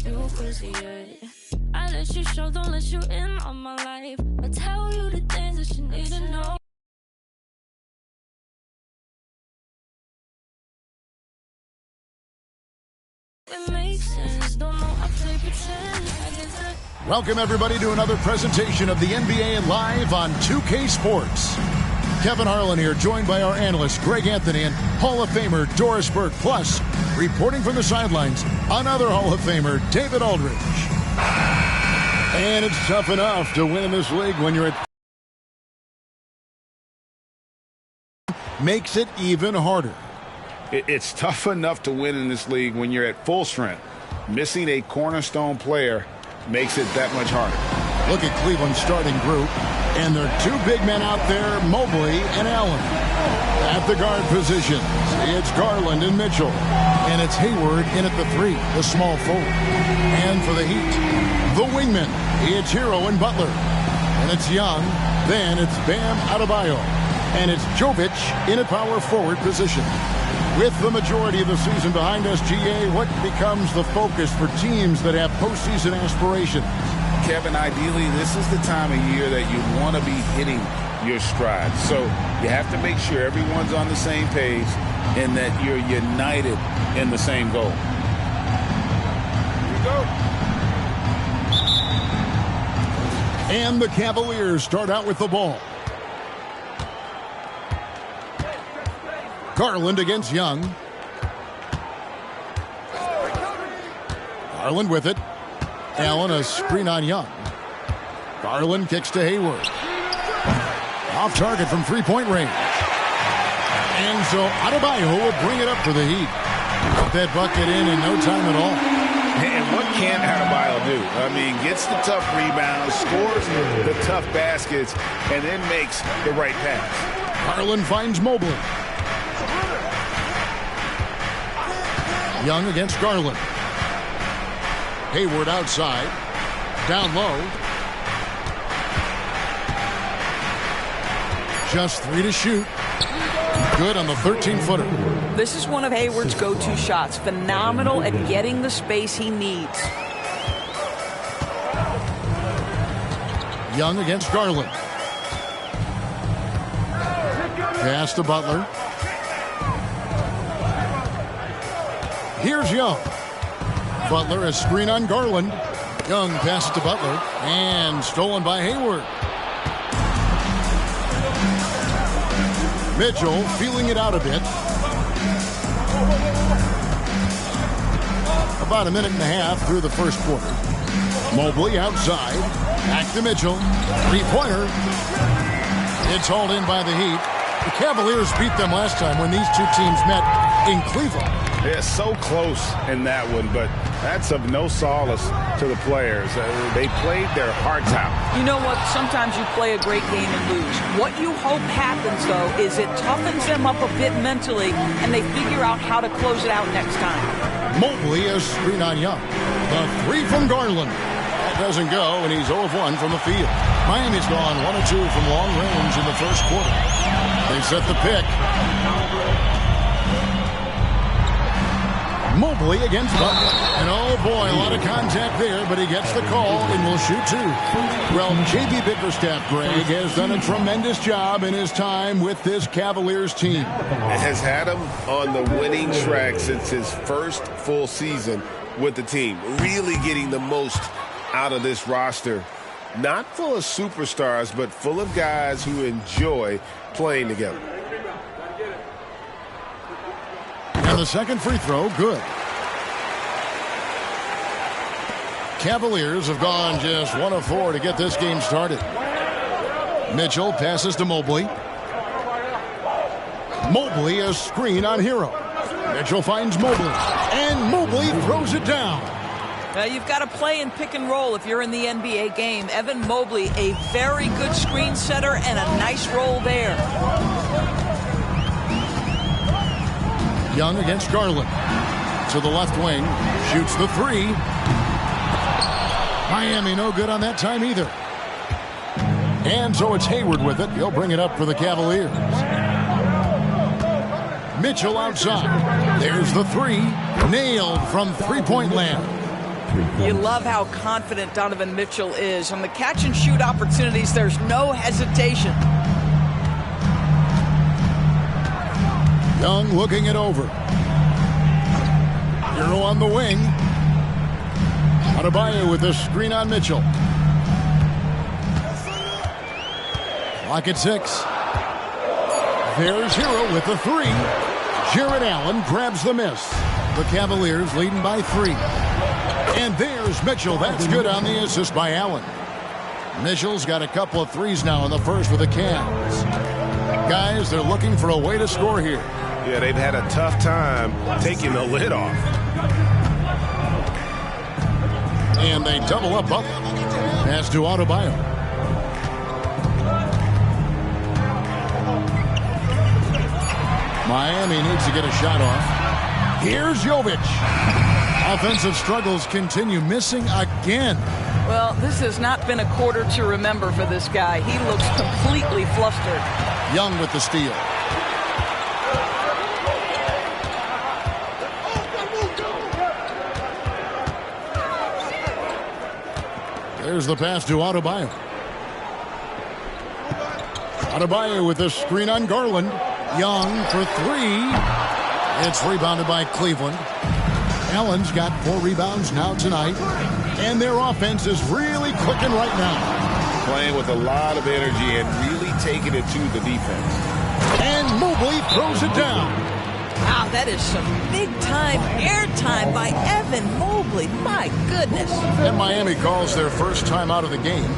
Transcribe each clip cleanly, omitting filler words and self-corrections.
You crazy, yeah. I let you show, don't let you in on my life. I tell you the things that you need to know. It makes sense, don't know I play pretend. Welcome everybody to another presentation of the NBA Live on 2K Sports. Kevin Harlan here, joined by our analyst Greg Anthony and Hall of Famer Doris Burke. Plus, reporting from the sidelines, another Hall of Famer, David Aldridge. And it's tough enough to win in this league when you're at... Makes it even harder. It's tough enough to win in this league when you're at full strength. Missing a cornerstone player makes it that much harder. Look at Cleveland's starting group. And there are two big men out there, Mobley and Allen. At the guard positions, it's Garland and Mitchell. And it's Hayward in at the 3, the small forward. And for the Heat, the wingmen, it's Hero and Butler. And it's Young, then it's Bam Adebayo. And it's Jovic in a power forward position. With the majority of the season behind us, GA, what becomes the focus for teams that have postseason aspirations? Kevin, ideally, this is the time of year that you want to be hitting your stride. So you have to make sure everyone's on the same page and that you're united in the same goal. Here we go. And the Cavaliers start out with the ball. Garland against Young. Garland with it. Allen, a screen on Young. Garland kicks to Hayward. Off target from three-point range. And so Adebayo will bring it up for the Heat. Put that bucket in no time at all. And what can Adebayo do? I mean, gets the tough rebounds, scores the tough baskets, and then makes the right pass. Garland finds Mobley. Young against Garland. Hayward outside. Down low. Just 3 to shoot. Good on the 13-footer. This is one of Hayward's go-to shots. Phenomenal at getting the space he needs. Young against Garland. Pass to Butler. Here's Young. Butler, a screen on Garland. Young passes to Butler. And stolen by Hayward. Mitchell feeling it out a bit. About a minute and a half through the first quarter. Mobley outside. Back to Mitchell. Three-pointer. It's hauled in by the Heat. The Cavaliers beat them last time when these two teams met in Cleveland. Yeah, so close in that one, but that's of no solace to the players. They played their hearts out. You know what? Sometimes you play a great game and lose. What you hope happens, though, is it toughens them up a bit mentally, and they figure out how to close it out next time. Mobley is screen on Young. The 3 from Garland. That doesn't go, and he's 0 of 1 from the field. Miami's gone 1 of 2 from long range in the first quarter. They set the pick. Mobley against Butler. And oh boy, a lot of contact there, but he gets the call and will shoot 2. Well, J.B. Bickerstaff, Greg, has done a tremendous job in his time with this Cavaliers team. Has had him on the winning track since his first full season with the team. Really getting the most out of this roster. Not full of superstars, but full of guys who enjoy playing together. And the second free throw, good. Cavaliers have gone just 1 of 4 to get this game started. Mitchell passes to Mobley. Mobley a screen on Hero. Mitchell finds Mobley. And Mobley throws it down. You've got to play in pick and roll if you're in the NBA game. Evan Mobley, a very good screen setter and a nice roll there. Young against Garland. To the left wing. Shoots the 3. Miami no good on that time either. And so it's Hayward with it. He'll bring it up for the Cavaliers. Mitchell outside. There's the 3. Nailed from three-point land. You love how confident Donovan Mitchell is. On the catch-and-shoot opportunities, there's no hesitation. Young looking it over. Hero on the wing. Adebayo with a screen on Mitchell. Clock at 6. There's Hero with the 3. Jarrett Allen grabs the miss. The Cavaliers leading by 3. And there's Mitchell. That's good on the assist by Allen. Mitchell's got a couple of threes now in the first for the Cavs. Guys, they're looking for a way to score here. Yeah, they've had a tough time taking the lid off. And they double up Butler. Pass to Adebayo. Miami needs to get a shot off. Here's Jovic. Offensive struggles continue, missing again. Well, this has not been a quarter to remember for this guy. He looks completely flustered. Young with the steal. There's the pass to Adebayo. Adebayo with a screen on Garland. Young for 3. It's rebounded by Cleveland. Allen's got 4 rebounds now tonight. And their offense is really clicking right now. Playing with a lot of energy and really taking it to the defense. And Mobley throws it down. Wow, that is some big-time airtime by Evan Mobley. My goodness. And Miami calls their first time out of the game.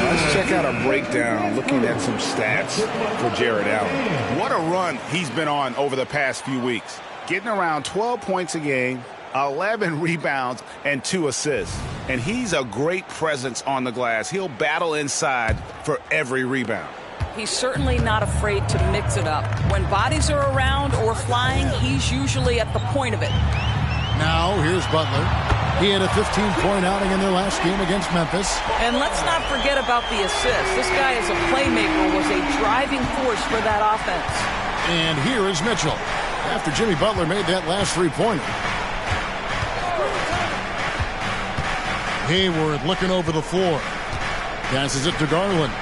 Let's check out a breakdown looking at some stats for Jarrett Allen. What a run he's been on over the past few weeks. Getting around 12 points a game, 11 rebounds, and 2 assists. And he's a great presence on the glass. He'll battle inside for every rebound. He's certainly not afraid to mix it up. When bodies are around or flying, he's usually at the point of it. Now, here's Butler. He had a 15-point outing in their last game against Memphis. And let's not forget about the assist. This guy is a playmaker, was a driving force for that offense. And here is Mitchell. After Jimmy Butler made that last 3-pointer. Hayward looking over the floor. Passes it to Garland.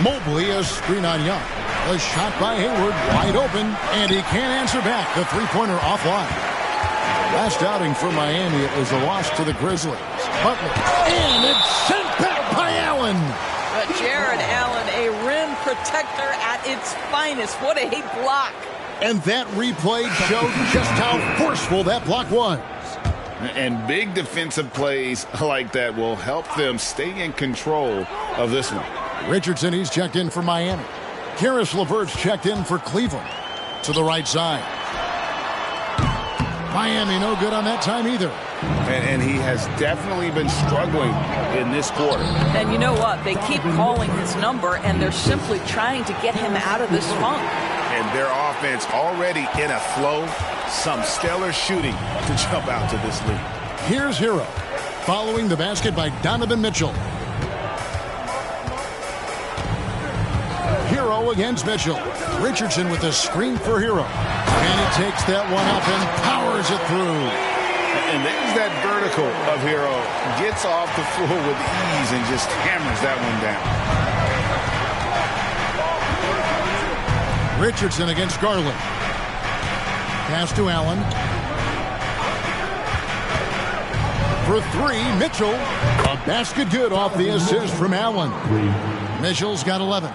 Mobley, a screen on Young. A shot by Hayward, wide open, and he can't answer back. The 3-pointer offline. Last outing for Miami, it was a loss to the Grizzlies. Butler, and it's sent back by Allen. But Jarrett Allen, a rim protector at its finest. What a block. And that replay showed just how forceful that block was. And big defensive plays like that will help them stay in control of this one. Richardson, he's checked in for Miami. Karis LeVert's checked in for Cleveland. To the right side. Miami no good on that time either. And he has definitely been struggling in this quarter. And you know what? They keep calling his number, and they're simply trying to get him out of this funk. And their offense already in a flow. Some stellar shooting to jump out to this lead. Here's Hero. Following the basket by Donovan Mitchell. Hero against Mitchell. Richardson with a screen for Hero. And he takes that one up and powers it through. And there's that vertical of Hero. Gets off the floor with ease and just hammers that one down. Richardson against Garland. Pass to Allen. For 3, Mitchell. A basket good off the assist from Allen. Mitchell's got 11.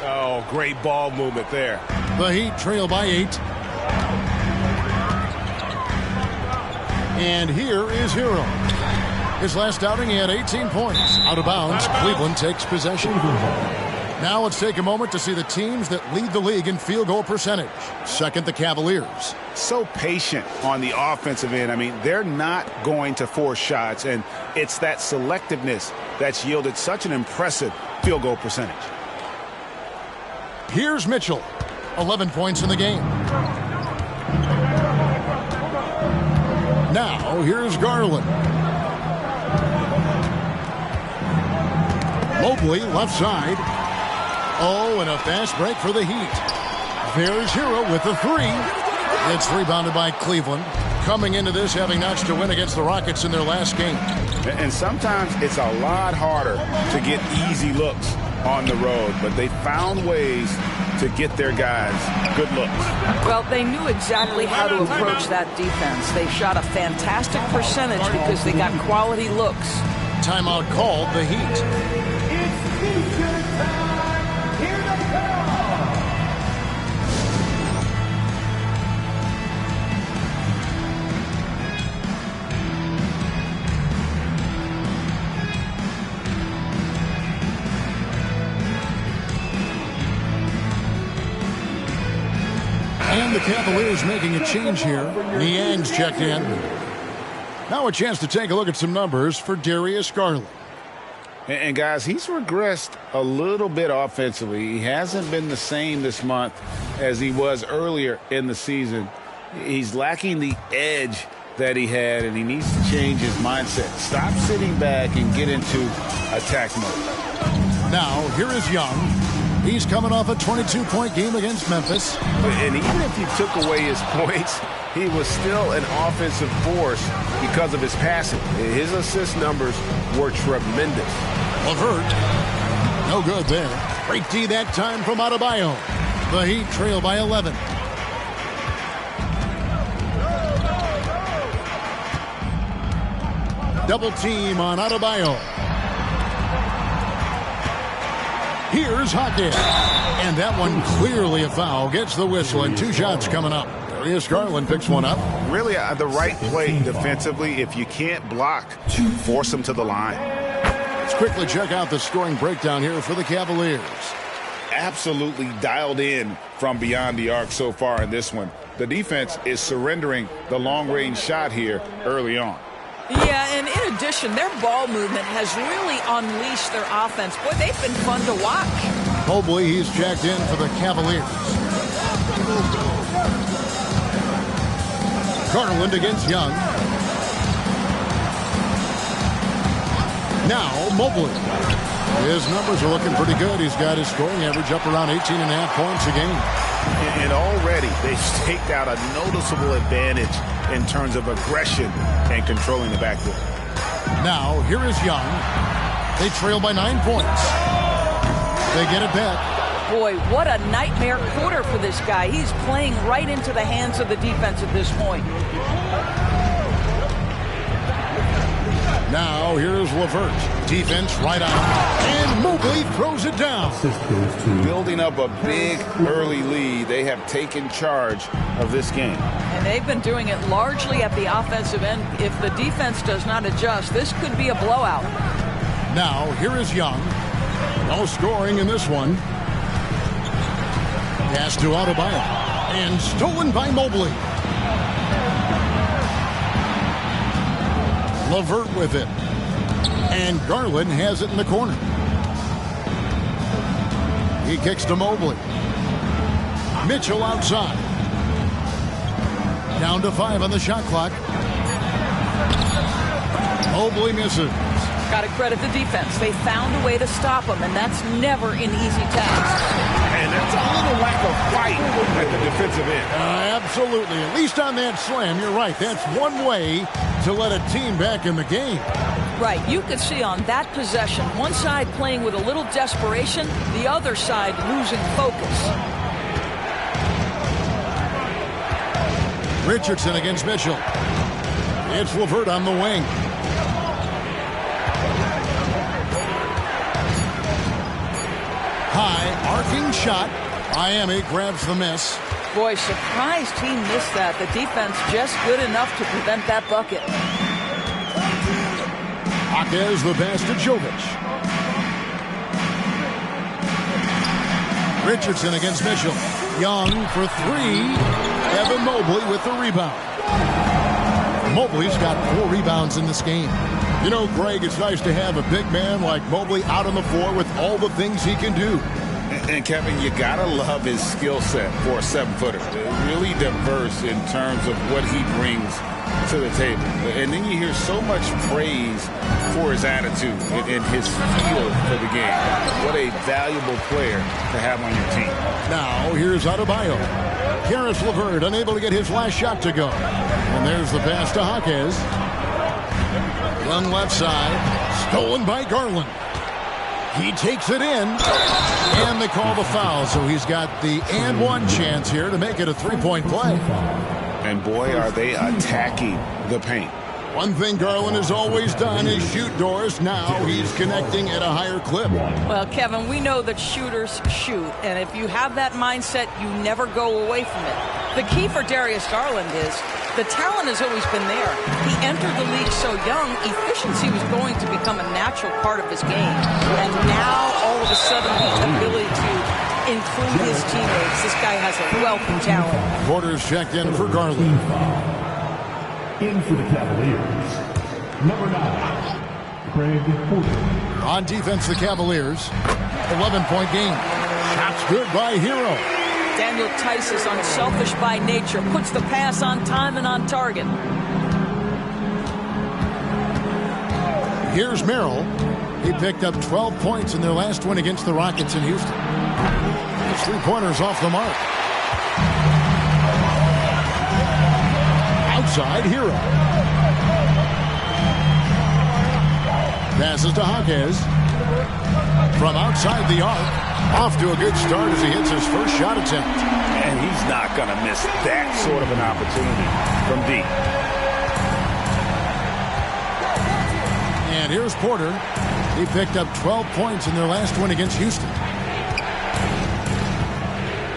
Oh, great ball movement there. The Heat trail by 8. And here is Hero. His last outing, he had 18 points. Out of bounds, Cleveland takes possession. Now let's take a moment to see the teams that lead the league in field goal percentage. Second, the Cavaliers. So patient on the offensive end. I mean, they're not going to force shots, and it's that selectiveness that's yielded such an impressive field goal percentage. Here's Mitchell. 11 points in the game. Now, here's Garland. Mobley, left side. Oh, and a fast break for the Heat. There's Hero with the three. It's rebounded by Cleveland. Coming into this, having notched a win against the Rockets in their last game. And sometimes it's a lot harder to get easy looks on the road, but they found ways to get their guys good looks. Well, they knew exactly how to approach that defense. They shot a fantastic percentage because they got quality looks. Timeout called, the Heat. And the Cavaliers making a change here. Niang's checked in. Now a chance to take a look at some numbers for Darius Garland. And guys, he's regressed a little bit offensively. He hasn't been the same this month as he was earlier in the season. He's lacking the edge that he had, and he needs to change his mindset. Stop sitting back and get into attack mode. Now, here is Young. He's coming off a 22-point game against Memphis. And even if you took away his points, he was still an offensive force because of his passing. His assist numbers were tremendous. LeVert, no good there. Break D that time from Adebayo. The Heat trail by 11. Double team on Adebayo. Here's Hawkins. And that one clearly a foul. Gets the whistle and 2 shots coming up. Darius Garland picks one up. Really the right play defensively. If you can't block, force him to the line. Let's quickly check out the scoring breakdown here for the Cavaliers. Absolutely dialed in from beyond the arc so far in this one. The defense is surrendering the long-range shot here early on. Yeah, and in addition, their ball movement has really unleashed their offense. Boy, they've been fun to watch. Mobley, he's checked in for the Cavaliers. Garland against Young. Now Mobley. His numbers are looking pretty good. He's got his scoring average up around 18.5 points a game. And already they've staked out a noticeable advantage in terms of aggression and controlling the backcourt. Now, here is Young. They trail by 9 points. They get it back. Boy, what a nightmare quarter for this guy. He's playing right into the hands of the defense at this point. Now, here's LeVert. Defense right on. And Mobley throws it down. Building up a big early lead, they have taken charge of this game. And they've been doing it largely at the offensive end. If the defense does not adjust, this could be a blowout. Now, here is Young. No scoring in this one. Pass to Adebayo. And stolen by Mobley. LeVert with it. And Garland has it in the corner. He kicks to Mobley. Mitchell outside. Down to 5 on the shot clock. Mobley misses. Got to credit the defense. They found a way to stop him, and that's never an easy task. And that's a little lack of fight at the defensive end. Absolutely. At least on that slam, you're right. That's one way to let a team back in the game. Right. You could see on that possession, one side playing with a little desperation, the other side losing focus. Richardson against Mitchell. It's LeVert on the wing. High arcing shot. Miami grabs the miss. Boy, surprised he missed that. The defense just good enough to prevent that bucket. Hawkins the pass to Jovic. Richardson against Mitchell. Young for 3. Evan Mobley with the rebound. Mobley's got 4 rebounds in this game. You know, Greg, it's nice to have a big man like Mobley out on the floor with all the things he can do. And Kevin, you gotta love his skill set for a 7-footer. Really diverse in terms of what he brings to the table. And then you hear so much praise for his attitude and his feel for the game. What a valuable player to have on your team. Now, here's Adebayo. Caris LeVert unable to get his last shot to go. And there's the pass to Jaquez. Young left side. Stolen by Garland. He takes it in. And they call the foul. So he's got the and one chance here to make it a three-point play. And boy, are they attacking the paint. One thing Garland has always done is shoot doors. Now he's connecting at a higher clip. Well, Kevin, we know that shooters shoot, and if you have that mindset, you never go away from it. The key for Darius Garland is the talent has always been there. He entered the league so young, efficiency was going to become a natural part of his game. And now, all of a sudden, the ability to include his teammates. This guy has a wealth of talent. Porter's checked in for Garland. In for the Cavaliers, number 9, Craig Porter. On defense, the Cavaliers, 11-point game. Shots good by Hero. Daniel Tice is unselfish by nature, puts the pass on time and on target. Here's Merrill. He picked up 12 points in their last win against the Rockets in Houston. His three-pointers off the mark. Outside, Hero. Passes to Jaquez. From outside the arc. Off to a good start as he hits his first shot attempt. And he's not going to miss that sort of an opportunity from deep. And here's Porter. He picked up 12 points in their last win against Houston.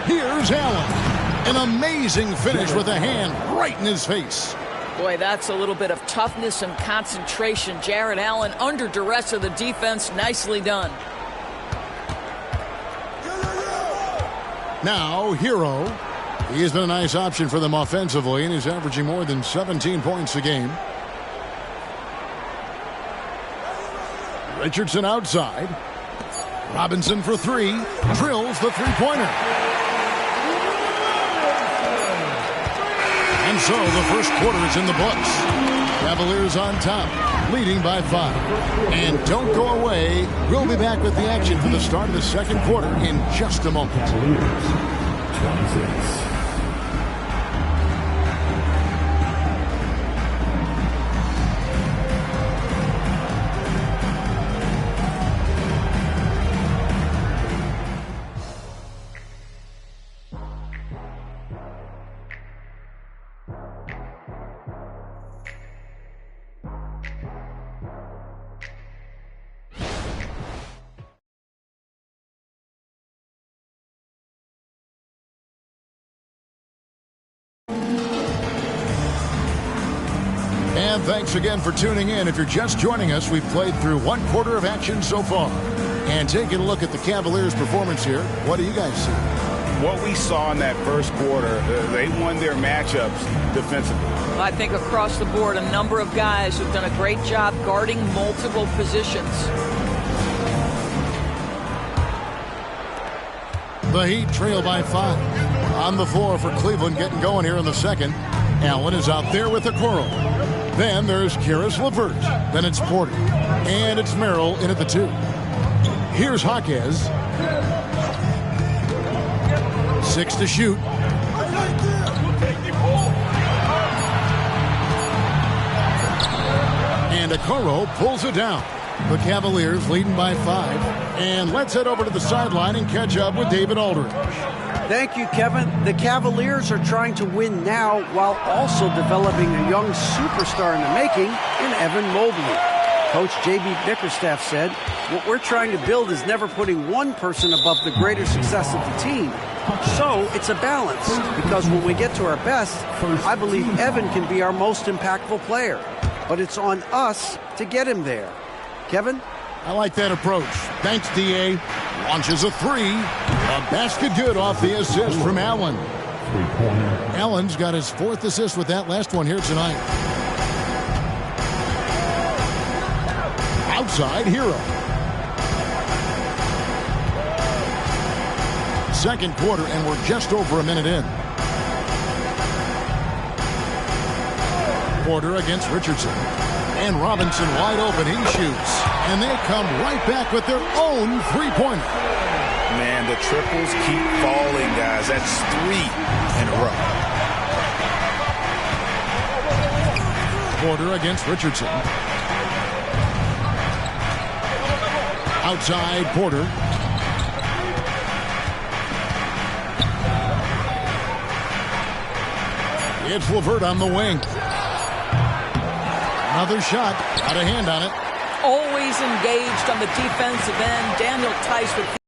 Here's Allen. An amazing finish with a hand right in his face. Boy, that's a little bit of toughness and concentration. Jarrett Allen under duress of the defense. Nicely done. Now, Hero. He's been a nice option for them offensively, and he's averaging more than 17 points a game. Richardson outside. Robinson for three. Drills the three-pointer. And so the first quarter is in the books. Cavaliers on top, leading by 5. And don't go away. We'll be back with the action for the start of the second quarter in just a moment. Cavaliers, 26. And thanks again for tuning in. If you're just joining us, we've played through one quarter of action so far. And taking a look at the Cavaliers' performance here, what do you guys see? What we saw in that first quarter, they won their matchups defensively. I think across the board, a number of guys who've done a great job guarding multiple positions. The Heat trail by 5. On the floor for Cleveland, getting going here in the second. Allen is out there with Okoro. Then there's Caris LeVert. Then it's Porter. And it's Merrill in at the 2. Here's Jaquez. 6 to shoot. And Okoro pulls it down. The Cavaliers leading by 5. And let's head over to the sideline and catch up with David Aldridge. Thank you, Kevin. The Cavaliers are trying to win now while also developing a young superstar in the making in Evan Mobley. Coach J.B. Bickerstaff said, what we're trying to build is never putting one person above the greater success of the team. So it's a balance, because when we get to our best, I believe Evan can be our most impactful player. But it's on us to get him there. Kevin? I like that approach. Thanks, D.A. Launches a 3. A basket good off the assist from Allen. Allen's got his 4th assist with that last one here tonight. Outside, Hero. Second quarter, and we're just over a minute in. Porter against Richardson. And Robinson wide open. He shoots. And they come right back with their own three-pointer. Man, the triples keep falling, guys. That's 3 in a row. Porter against Richardson. Outside Porter. It's LeVert on the wing. Another shot. Got a hand on it. Always engaged on the defensive end. Daniel Theis with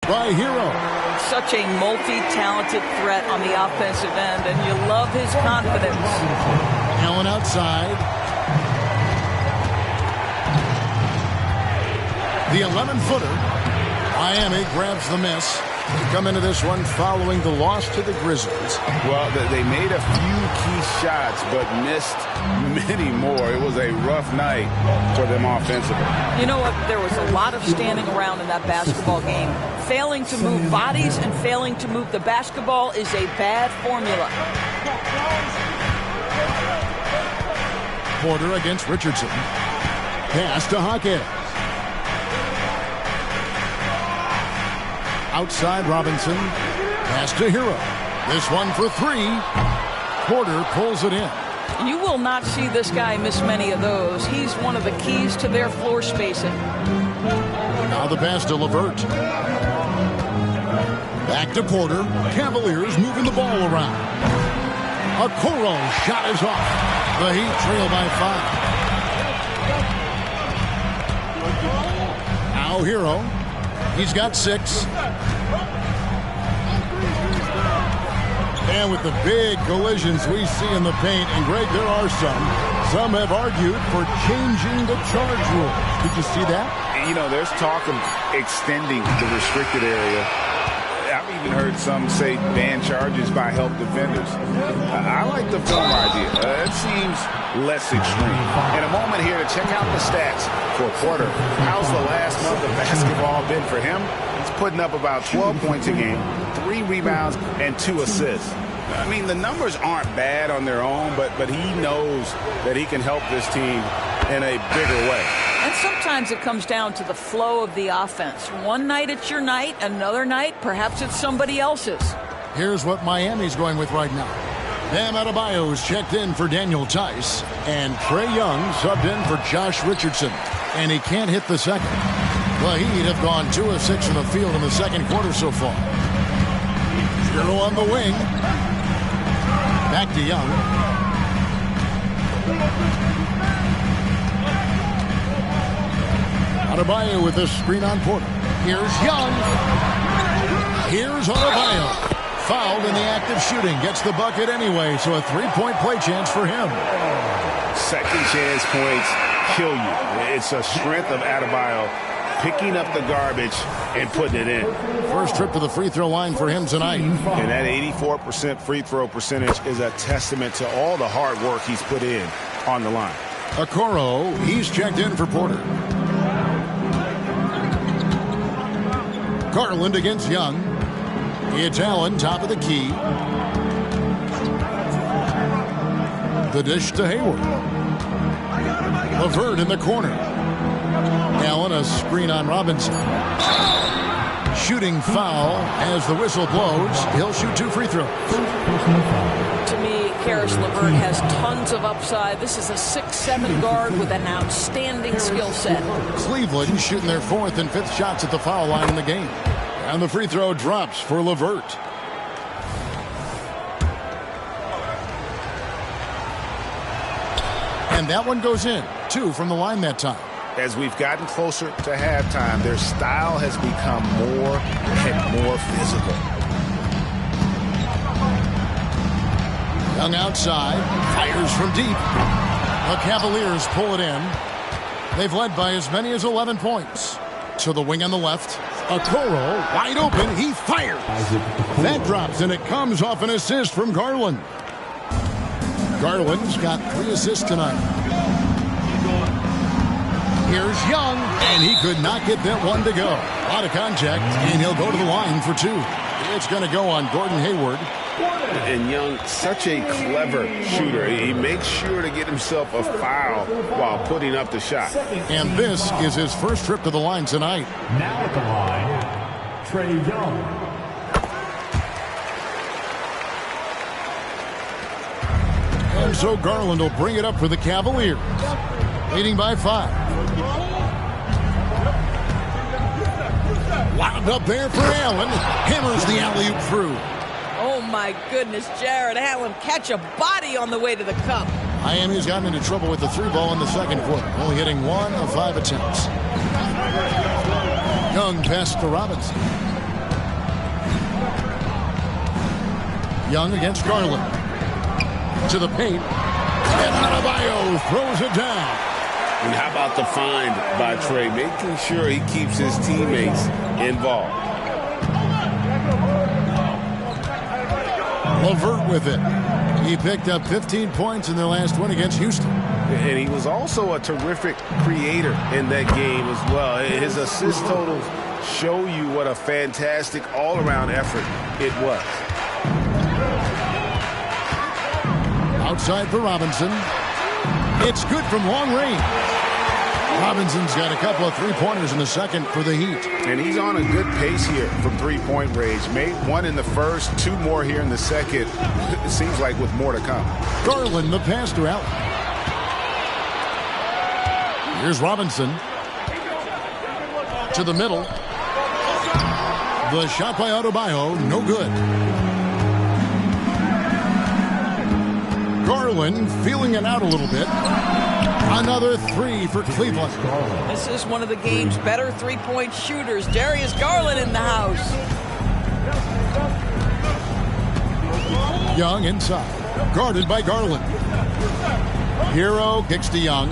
by Hero. such a multi-talented threat on the offensive end, and you love his confidence. Allen outside. The 11-footer. Miami grabs the miss. To come into this one following the loss to the Grizzlies. Well, they made a few key shots, but missed many more. It was a rough night for them offensively. You know what? There was a lot of standing around in that basketball game. Failing to move bodies and failing to move the basketball is a bad formula. Porter against Richardson. Pass to Hawkins. Outside Robinson. Pass to Hero. This one for 3. Porter pulls it in. You will not see this guy miss many of those. He's one of the keys to their floor spacing. Now the pass to LeVert. Back to Porter. Cavaliers moving the ball around. Okoro shot is off. The Heat trail by 5. Now Hero. He's got 6. And with the big collisions we see in the paint, and Greg, there are some have argued for changing the charge rule. Did you see that? You know, there's talk of extending the restricted area. I've even heard some say ban charges by help defenders. I like the film idea. It seems less extreme. In a moment here to check out the stats for Porter. How's the last month of basketball been for him? He's putting up about 12 points a game, 3 rebounds, and 2 assists. I mean, the numbers aren't bad on their own, but he knows that he can help this team in a bigger way. And sometimes it comes down to the flow of the offense. One night it's your night, another night perhaps it's somebody else's. Here's what Miami's going with right now. Bam Adebayo's checked in for Daniel Theis, and Trae Young subbed in for Josh Richardson, and he can't hit the second. The Heat have gone 2 of 6 from the field in the second quarter so far. Hero on the wing. Back to Young. Adebayo with this screen on Porter. Here's Young. Here's Adebayo. Fouled in the act of shooting. Gets the bucket anyway, so a 3-point play chance for him. Second chance points kill you. It's a strength of Adebayo picking up the garbage and putting it in. First trip to the free throw line for him tonight. And that 84% free throw percentage is a testament to all the hard work he's put in on the line. Okoro, he's checked in for Porter. Garland against Young. It's Allen, top of the key. The dish to Hayward. LeVert in the corner. Allen, a screen on Robinson. Shooting foul as the whistle blows. He'll shoot 2 free throws. To me, Caris LeVert has tons of upside. This is a 6'7" guard with an outstanding skill set. Cleveland shooting their 4th and 5th shots at the foul line in the game. And the free throw drops for LeVert. And that one goes in. 2 from the line that time. As we've gotten closer to halftime, their style has become more and more physical. Young outside, fires from deep. The Cavaliers pull it in. They've led by as many as 11 points. To the wing on the left. Okoro, wide open, he fires. That drops, and it comes off an assist from Garland. Garland's got 3 assists tonight. Here's Young, and he could not get that one to go. Out of contact, and he'll go to the line for 2. It's going to go on Gordon Hayward. And Young, such a clever shooter. He makes sure to get himself a foul while putting up the shot. And this is his first trip to the line tonight. Now at the line, Trae Young. And so Garland will bring it up for the Cavaliers, leading by 5. Wound up there for Allen. Hammers the alley-oop through. Oh, my goodness, Jared Allen catch a body on the way to the cup. Miami's gotten into trouble with the 3 ball in the second quarter, only hitting 1 of 5 attempts. Young pass to Robinson. Young against Garland. To the paint. And Adebayo throws it down. And how about the find by Trae, making sure he keeps his teammates involved. LeVert with it. He picked up 15 points in their last win against Houston. And he was also a terrific creator in that game as well. His assist totals show you what a fantastic all-around effort it was. Outside for Robinson. It's good from long range. Robinson's got a couple of three-pointers in the second for the Heat. And he's on a good pace here from three-point range. Made 1 in the first, 2 more here in the second. It seems like with more to come. Garland, the pass to Allen. Here's Robinson. To the middle. The shot by Adebayo, no good. Garland feeling it out a little bit. Another 3 for Cleveland. This is one of the game's better three-point shooters. Darius Garland in the house. Young inside. Guarded by Garland. Hero kicks to Young.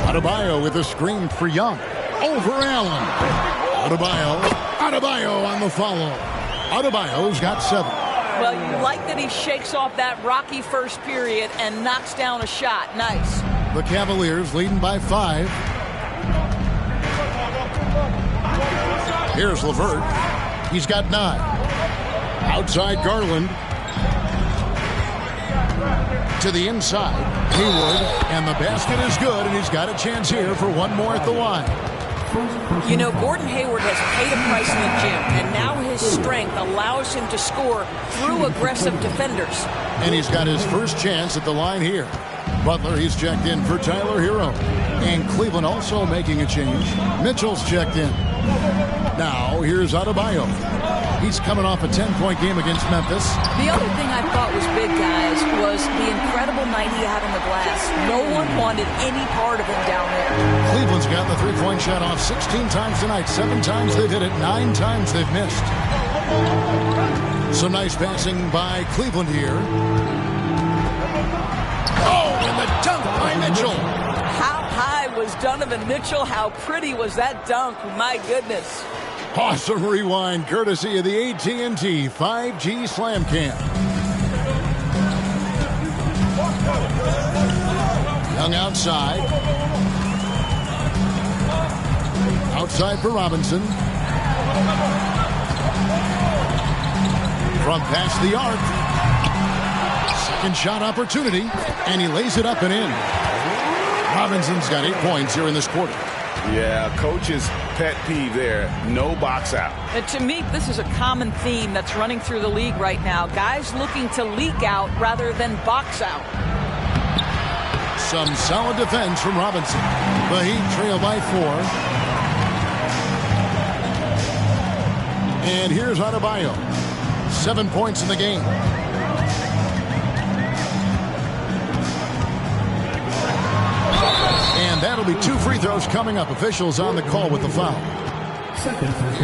Adebayo with a screen for Young. Over Allen. Adebayo on the follow. Adebayo's got 7. Well, you like that he shakes off that rocky first period and knocks down a shot. Nice. The Cavaliers leading by 5. Here's LeVert. He's got 9. Outside Garland. To the inside. Hayward. And the basket is good, and he's got a chance here for 1 more at the line. You know, Gordon Hayward has paid a price in the gym, and now his strength allows him to score through aggressive defenders. And he's got his first chance at the line here. Butler, he's checked in for Tyler Hero. And Cleveland also making a change. Mitchell's checked in. Now, here's Adebayo. He's coming off a 10-point game against Memphis. The other thing I thought was big, guys, was the incredible night he had on the glass. No one wanted any part of him down there. Cleveland's gotten the three-point shot off 16 times tonight. 7 times they've hit it. 9 times they've missed. Some nice passing by Cleveland here. Oh, and the dunk by Mitchell. How high was Donovan Mitchell? How pretty was that dunk? My goodness. Awesome rewind, courtesy of the AT&T 5G Slam Cam. Young outside. Outside for Robinson. From past the arc. Second shot opportunity, and he lays it up and in. Robinson's got 8 points here in this quarter. Yeah, coach's pet peeve there. No box out. And to me, this is a common theme that's running through the league right now. Guys looking to leak out rather than box out. Some solid defense from Robinson. The Heat trail by 4. And here's Adebayo. 7 points in the game. And that'll be 2 free throws coming up. Officials on the call with the foul.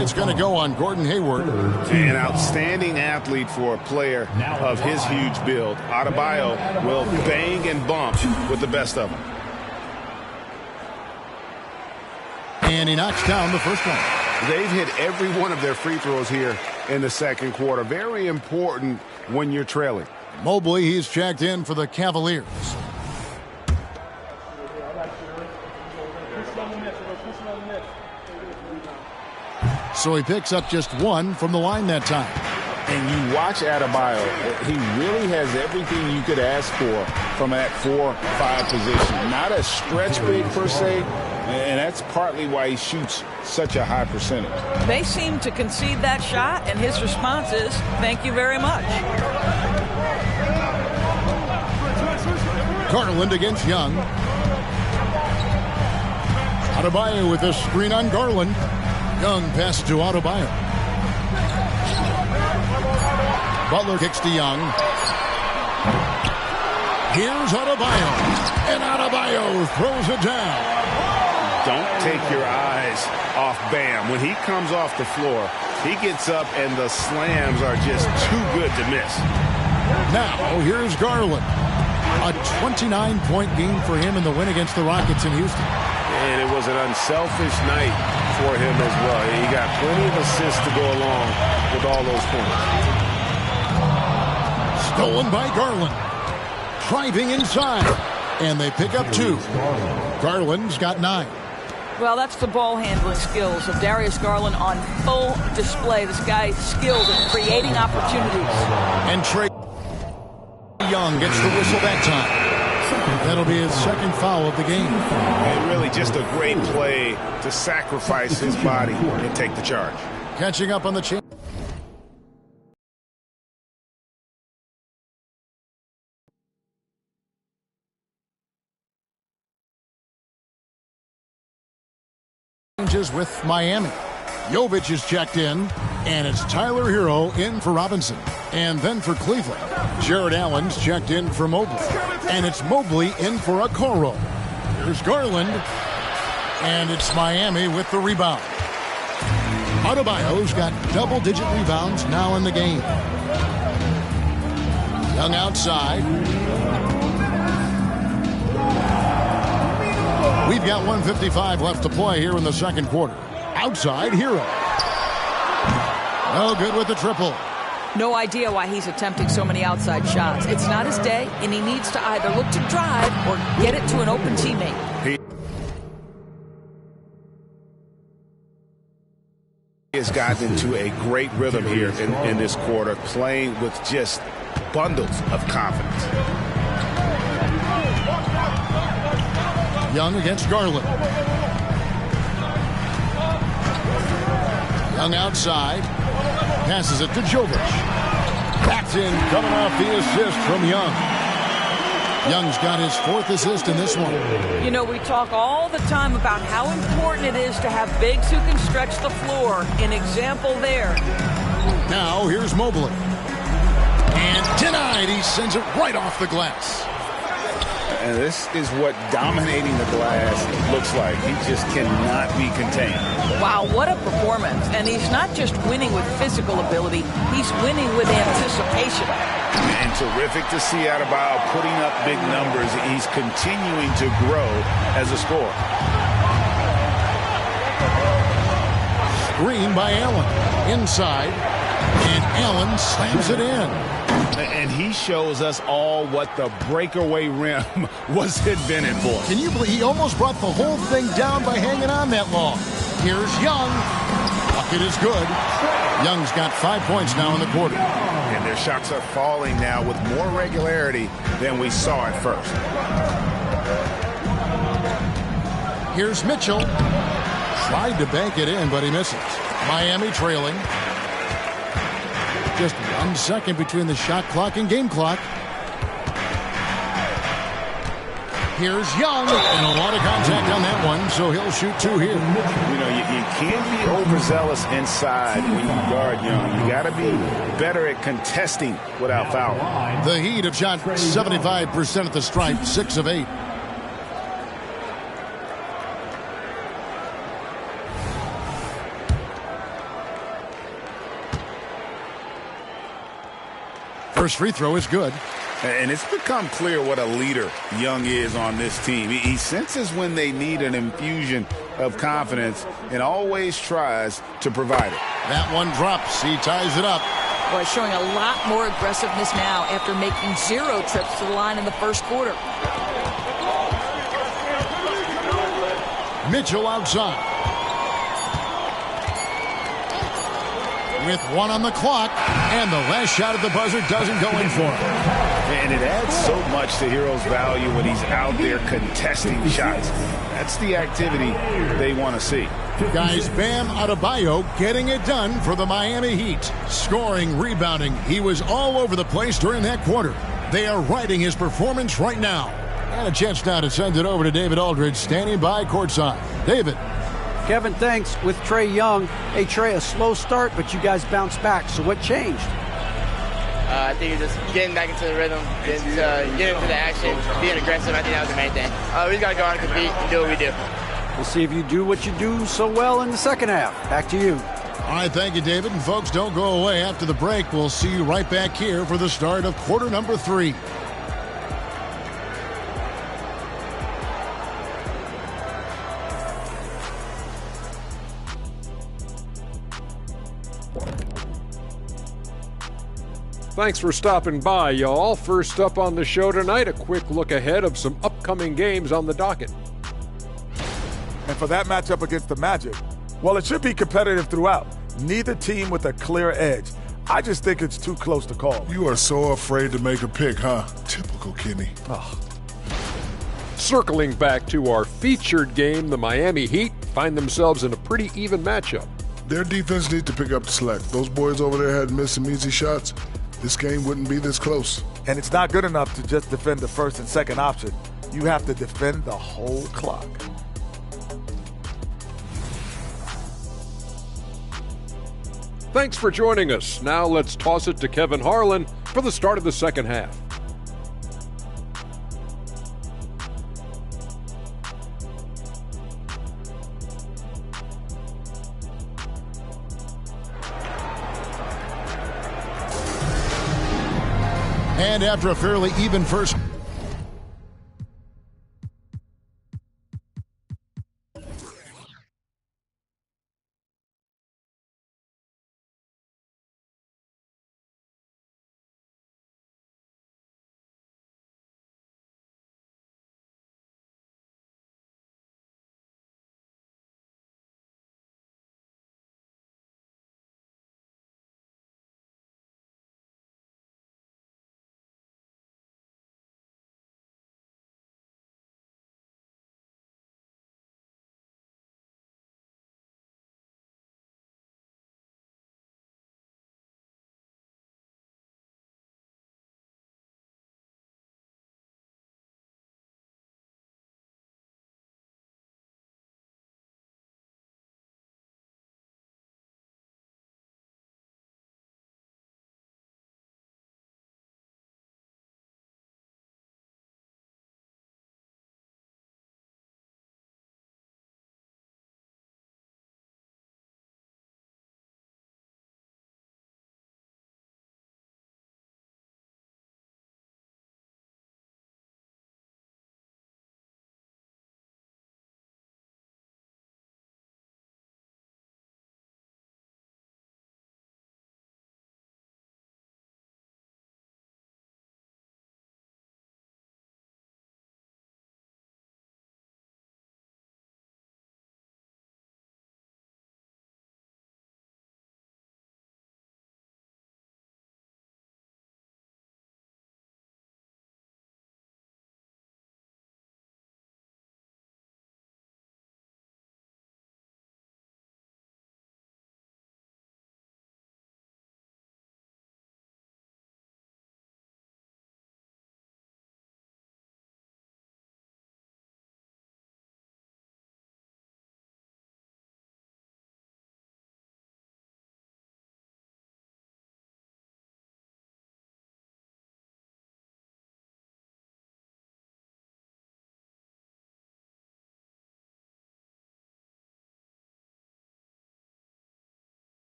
It's going to go on Gordon Hayward. An outstanding athlete for a player of his huge build. Adebayo will bang and bump with the best of them. And he knocks down the first one. They've hit every one of their free throws here in the second quarter. Very important when you're trailing. Mobley, he's checked in for the Cavaliers. So he picks up just 1 from the line that time. And you watch Adebayo, he really has everything you could ask for from that 4-5 position. Not a stretch big per se, and that's partly why he shoots such a high percentage. They seem to concede that shot, and his response is, thank you very much. Garland against Young. Adebayo with a screen on Garland. Young passes to Adebayo. Butler kicks to Young. Here's Adebayo. And Adebayo throws it down. Don't take your eyes off Bam. When he comes off the floor, he gets up and the slams are just too good to miss. Now, here's Garland. A 29-point game for him in the win against the Rockets in Houston. And it was an unselfish night for him as well. He got plenty of assists to go along with all those points. Stolen by Garland. Driving inside. And they pick up 2. Garland's got 9. Well, that's the ball handling skills of Darius Garland on full display. This guy's skilled at creating opportunities. And Trae Young gets the whistle that time. That'll be his second foul of the game. And really just a great play to sacrifice his body and take the charge. Catching up on the chance. With Miami. Jovic is checked in, and it's Tyler Hero in for Robinson. And then for Cleveland, Jared Allen's checked in for Mobley. And it's Mobley in for Okoro. Here's Garland, and it's Miami with the rebound. Adebayo's got double-digit rebounds now in the game. Young outside. We've got 1:55 left to play here in the second quarter. Outside, Hero. No good with the triple. No idea why he's attempting so many outside shots. It's not his day, and he needs to either look to drive or get it to an open teammate. He has gotten into a great rhythm here in this quarter, playing with just bundles of confidence. Young against Garland. Young outside. Passes it to Jovic. Backed in, coming off the assist from Young. Young's got his 4th assist in this one. You know, we talk all the time about how important it is to have bigs who can stretch the floor. An example there. Now, here's Mobley. And denied. He sends it right off the glass. And this is what dominating the glass looks like. He just cannot be contained. Wow, what a performance. And he's not just winning with physical ability, he's winning with anticipation. And terrific to see Adebayo putting up big numbers. He's continuing to grow as a scorer. Screen by Allen. Inside. And Allen slams it in. And he shows us all what the breakaway rim was invented for. Can you believe he almost brought the whole thing down by hanging on that long? Here's Young. Bucket is good. Young's got 5 points now in the quarter. And their shots are falling now with more regularity than we saw at first. Here's Mitchell. Tried to bank it in, but he misses. Miami trailing. Just 1 second between the shot clock and game clock. Here's Young, and a lot of contact on that one, so he'll shoot 2 here. You know, you can't be overzealous inside when you guard Young. You got to be better at contesting without fouling. The Heat have shot 75% at the stripe, 6 of 8. First free throw is good. And it's become clear what a leader Young is on this team. He senses when they need an infusion of confidence and always tries to provide it. That one drops. He ties it up. Boy, showing a lot more aggressiveness now after making 0 trips to the line in the first quarter. Mitchell outside. with 1 on the clock, and the last shot at the buzzer doesn't go in for him. And it adds so much to Herro's value when he's out there contesting shots. That's the activity they want to see. Guys, Bam Adebayo getting it done for the Miami Heat. Scoring, rebounding. He was all over the place during that quarter. They are riding his performance right now. And a chance now to send it over to David Aldridge, standing by courtside. David. Kevin, thanks. With Trae Young. Hey, Trae, a slow start, but you guys bounced back. So what changed? I think it's just getting back into the rhythm, getting into the action, being aggressive. I think that was the main thing. We just got to go out and compete and do what we do. We'll see if you do what you do so well in the second half. Back to you. All right, thank you, David. And folks, don't go away. After the break, we'll see you right back here for the start of quarter number 3. Thanks for stopping by, y'all. First up on the show tonight, a quick look ahead of some upcoming games on the docket. And for that matchup against the Magic, well, it should be competitive throughout. Neither team with a clear edge. I just think it's too close to call. You are so afraid to make a pick, huh? Typical Kenny. Oh. Circling back to our featured game, the Miami Heat find themselves in a pretty even matchup. Their defense needs to pick up the slack. Those boys over there had missed some easy shots. This game wouldn't be this close. And it's not good enough to just defend the first and second option. You have to defend the whole clock. Thanks for joining us. Now let's toss it to Kevin Harlan for the start of the second half. And after a fairly even first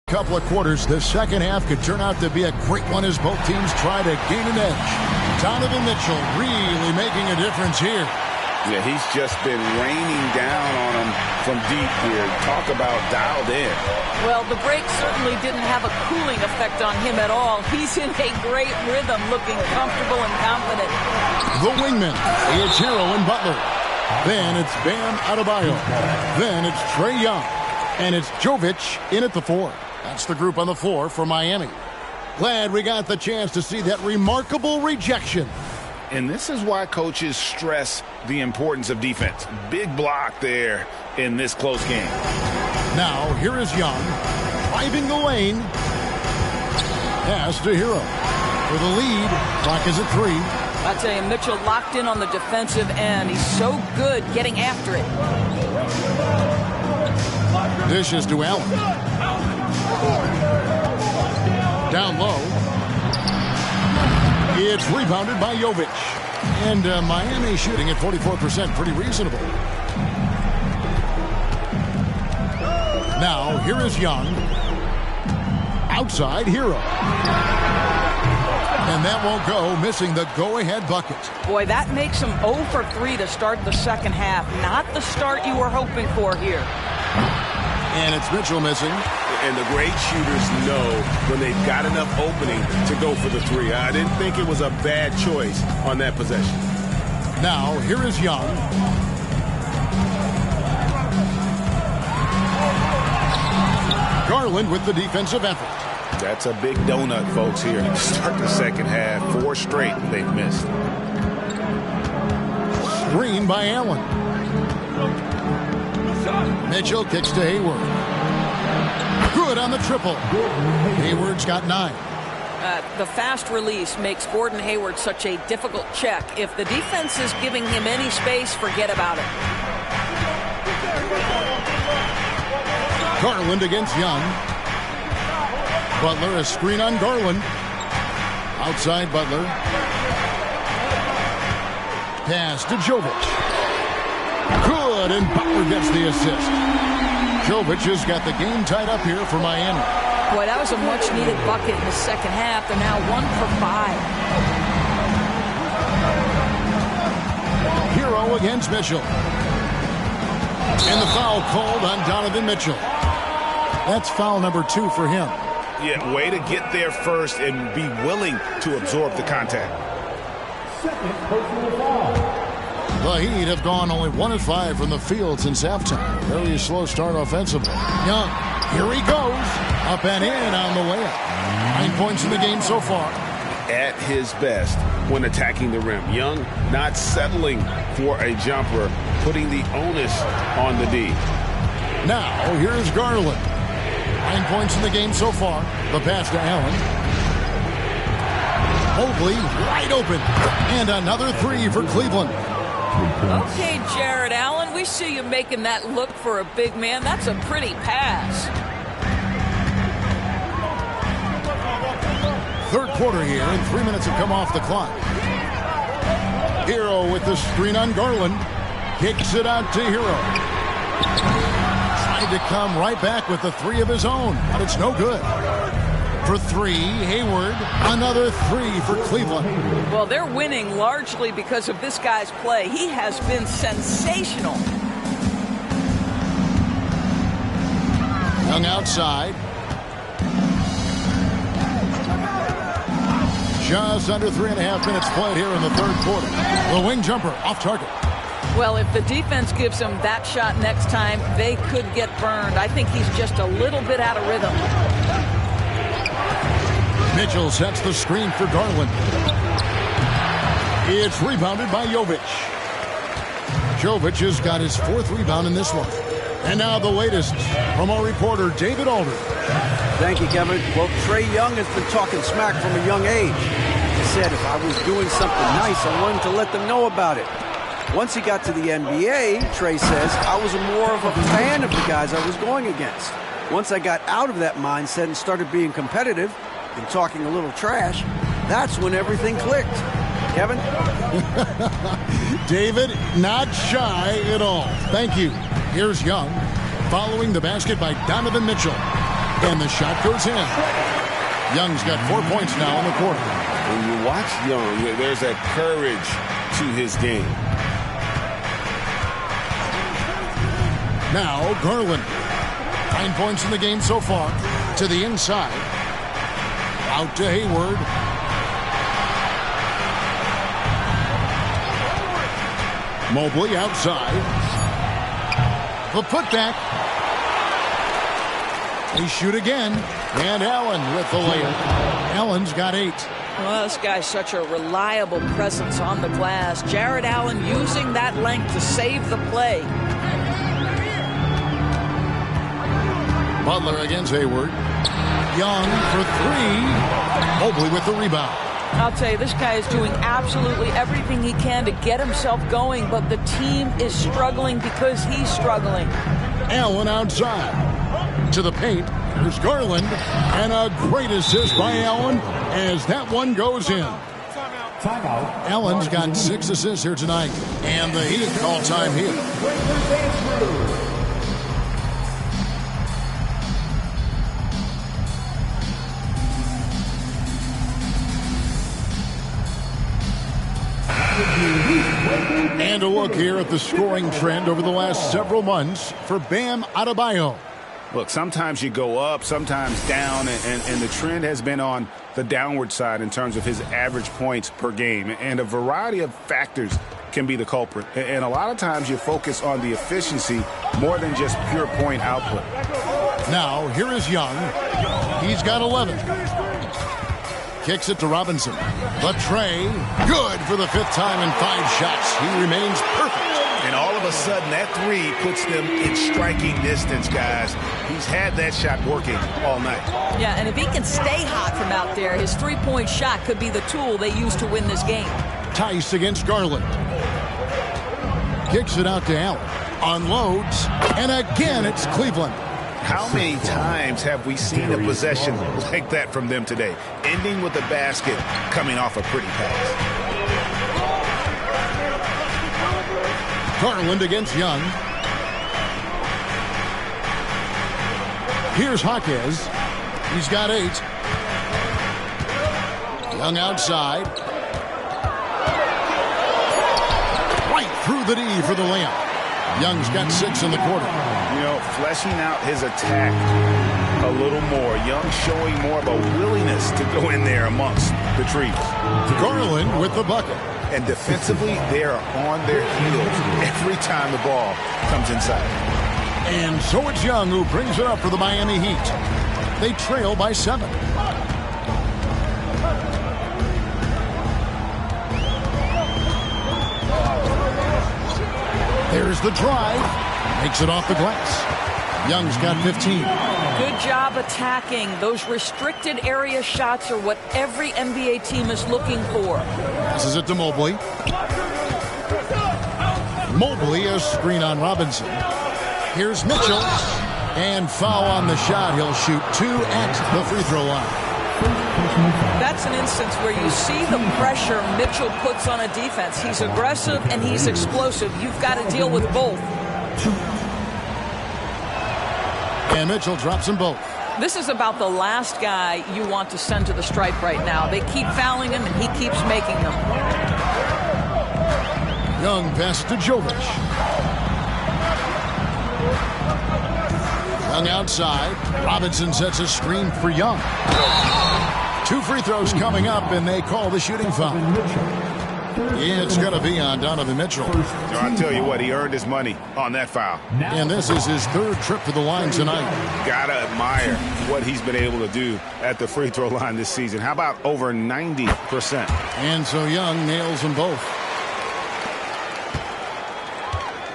Couple of quarters, the second half could turn out to be a great one as both teams try to gain an edge. Donovan Mitchell really making a difference here. Yeah, he's just been raining down on him from deep here. Talk about dialed in. Well, the break certainly didn't have a cooling effect on him at all. He's in a great rhythm, looking comfortable and confident. The wingman, it's Hero and Butler. Then it's Bam Adebayo. Then it's Trae Young. And it's Jovic in at the 4. That's the group on the floor for Miami. Glad we got the chance to see that remarkable rejection. And this is why coaches stress the importance of defense. Big block there in this close game. Now, here is Young, driving the lane. Pass to Hero. For the lead, clock is at 3. I tell you, Mitchell locked in on the defensive end. He's so good getting after it. Dishes to Allen. Down low. It's rebounded by Jovic. And Miami shooting at 44%. Pretty reasonable. Now, here is Young. Outside, Hero. And that won't go, missing the go-ahead bucket. Boy, that makes him 0 for 3 to start the second half. Not the start you were hoping for here. And it's Mitchell missing. And the great shooters know when they've got enough opening to go for the 3. I didn't think it was a bad choice on that possession. Now, here is Young. Garland with the defensive effort. That's a big donut, folks, here. Start the second half. 4 straight they've missed. Screen by Allen. Mitchell kicks to Hayward. Good on the triple. Hayward's got 9. The fast release makes Gordon Hayward such a difficult check. If the defense is giving him any space, forget about it. Garland against Young. Butler, a screen on Garland. Outside Butler. Pass to Jovic. Good, and Butler gets the assist. Jovic has got the game tied up here for Miami. Boy, that was a much-needed bucket in the second half. They're now 1 for 5. Hero against Mitchell. And the foul called on Donovan Mitchell. That's foul number 2 for him. Yeah, way to get there first and be willing to absorb the contact. Second personal foul. The Heat have gone only 1 of 5 from the field since halftime. Very slow start offensively. Young, here he goes. Up and in on the layup. 9 points in the game so far. At his best when attacking the rim. Young not settling for a jumper, putting the onus on the D. Now, here's Garland. 9 points in the game so far. The pass to Allen. Mobley wide open. And another 3 for Cleveland. Okay, Jared Allen, we see you making that look for a big man. That's a pretty pass. Third quarter here, and 3 minutes have come off the clock. Hero with the screen on Garland. Kicks it out to Hero. Tried to come right back with the 3 of his own, but it's no good. For 3, Hayward. Another 3 for Cleveland. Well, they're winning largely because of this guy's play. He has been sensational. Young outside. Just under 3.5 minutes played here in the third quarter. The wing jumper off target. Well, if the defense gives him that shot next time, they could get burned. I think he's just a little bit out of rhythm. Mitchell sets the screen for Garland. It's rebounded by Jovic. Jovic has got his 4th rebound in this one. And now the latest from our reporter, David Aldridge. Thank you, Kevin. Well, Trae Young has been talking smack from a young age. He said if I was doing something nice, I wanted to let them know about it. Once he got to the NBA, Trae says, I was more of a fan of the guys I was going against. Once I got out of that mindset and started being competitive and talking a little trash, that's when everything clicked. Kevin? David, not shy at all. Thank you. Here's Young, following the basket by Donovan Mitchell. And the shot goes in. Young's got 4 points now in the quarter. When you watch Young, there's that courage to his game. Now Garland. 9 points in the game so far. To the inside. Out to Hayward. Mobley outside. The putback. They shoot again. And Allen with the layup. Allen's got 8. Well, this guy's such a reliable presence on the glass. Jared Allen using that length to save the play. Butler against Hayward. Young for 3. Mobley with the rebound. I'll tell you, this guy is doing absolutely everything he can to get himself going, but the team is struggling because he's struggling. Allen outside. To the paint. Here's Garland. And a great assist by Allen as that one goes in. Timeout. Allen's got 6 assists here tonight. And the Heat call time here. And a look here at the scoring trend over the last several months for Bam Adebayo. Look, sometimes you go up, sometimes down, and the trend has been on the downward side in terms of his average points per game. And a variety of factors can be the culprit. And a lot of times you focus on the efficiency more than just pure point output. Now, here is Young. He's got 11. Kicks it to Robinson. The tray, good for the 5th time in 5 shots. He remains perfect. And all of a sudden, that 3 puts them in striking distance, guys. He's had that shot working all night. Yeah, and if he can stay hot from out there, his 3-point shot could be the tool they use to win this game. Tice against Garland. Kicks it out to Allen. Unloads. And again, it's Cleveland. How many times have we seen a possession like that from them today, ending with a basket coming off a pretty pass? Garland against Young. Here's Jaquez. He's got 8. Young outside. Right through the D for the layup. Young's got 6 in the quarter. You know, fleshing out his attack a little more. Young showing more of a willingness to go in there amongst the trees. Garland with the bucket. And defensively, they are on their heels every time the ball comes inside. And so it's Young who brings it up for the Miami Heat. They trail by 7. There's the drive. Makes it off the glass. Young's got 15. Good job attacking. Those restricted area shots are what every NBA team is looking for. Passes it to Mobley. Mobley, a screen on Robinson. Here's Mitchell. And foul on the shot. He'll shoot 2 at the free throw line. That's an instance where you see the pressure Mitchell puts on a defense. He's aggressive and he's explosive. You've got to deal with both. And Mitchell drops them both. This is about the last guy you want to send to the stripe right now. They keep fouling him and he keeps making them. Young pass to Jovic. Young outside. Robinson sets a screen for Young. 2 free throws coming up, and they call the shooting foul. It's going to be on Donovan Mitchell. I'll tell you what, he earned his money on that foul. And this is his 3rd trip to the line tonight. Gotta admire what he's been able to do at the free throw line this season. How about over 90%? And so Young nails them both.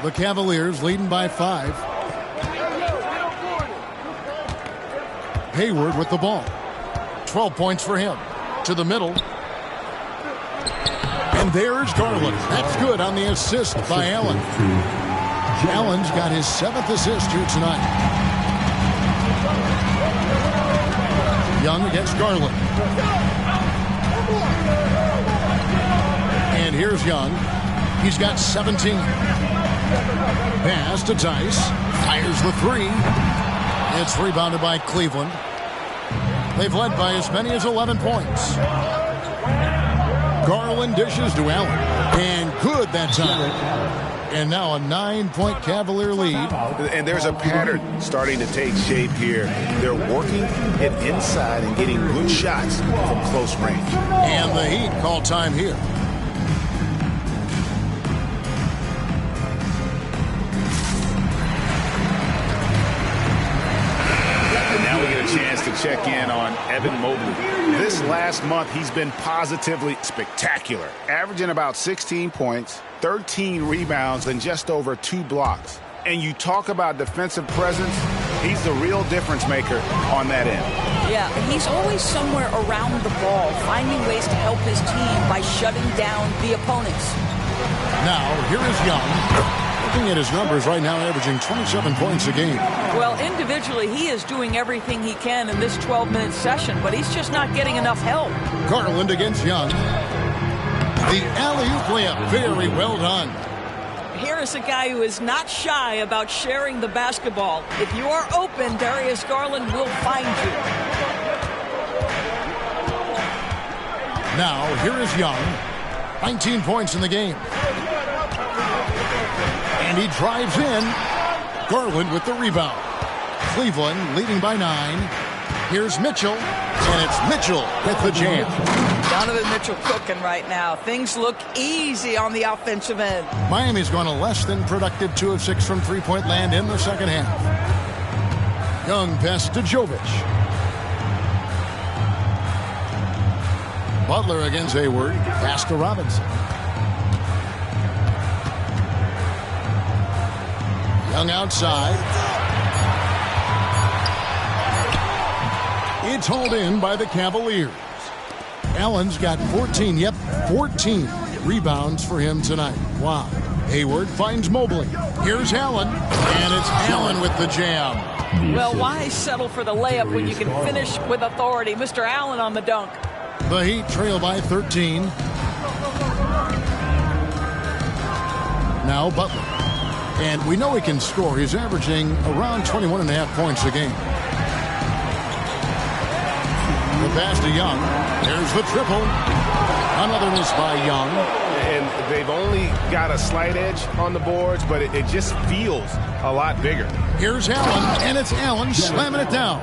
The Cavaliers leading by 5. Hayward with the ball. 12 points for him. To the middle. And there's Garland. That's good on the assist by Allen. Allen's got his 7th assist here tonight. Young against Garland. And here's Young. He's got 17. Pass to Tice. Fires the 3. It's rebounded by Cleveland. They've led by as many as 11 points. Garland dishes to Allen. And good that time. And now a 9-point Cavalier lead. And there's a pattern starting to take shape here. They're working it inside and getting good shots from close range. And the Heat call time here. Chance to check in on Evan Mobley. This last month, he's been positively spectacular, averaging about 16 points, 13 rebounds, and just over 2 blocks. And you talk about defensive presence, he's the real difference maker on that end. Yeah, he's always somewhere around the ball, finding ways to help his team by shutting down the opponents. Now, here is Young. Looking at his numbers right now, averaging 27 points a game. Well, individually, he is doing everything he can in this 12-minute session, but he's just not getting enough help. Garland against Young. The alley-oop layup, very well done. Here is a guy who is not shy about sharing the basketball. If you are open, Darius Garland will find you. Now, here is Young. 19 points in the game. And he drives in. Garland with the rebound. Cleveland leading by 9. Here's Mitchell. And it's Mitchell with the jam. Donovan Mitchell cooking right now. Things look easy on the offensive end. Miami's gone a less than productive 2 of 6 from three-point land in the second half. Young pass to Jovic. Butler against Hayward. Pass to Robinson. Young outside. It's hauled in by the Cavaliers. Allen's got 14 rebounds for him tonight. Wow. Hayward finds Mobley. Here's Allen. And it's Allen with the jam. Well, why settle for the layup when you can finish with authority? Mr. Allen on the dunk. The Heat trail by 13. Now Butler. And we know he can score. He's averaging around 21.5 points a game. The pass to Young. There's the triple. Another miss by Young. And they've only got a slight edge on the boards, but it just feels a lot bigger. Here's Allen, and it's Allen slamming it down.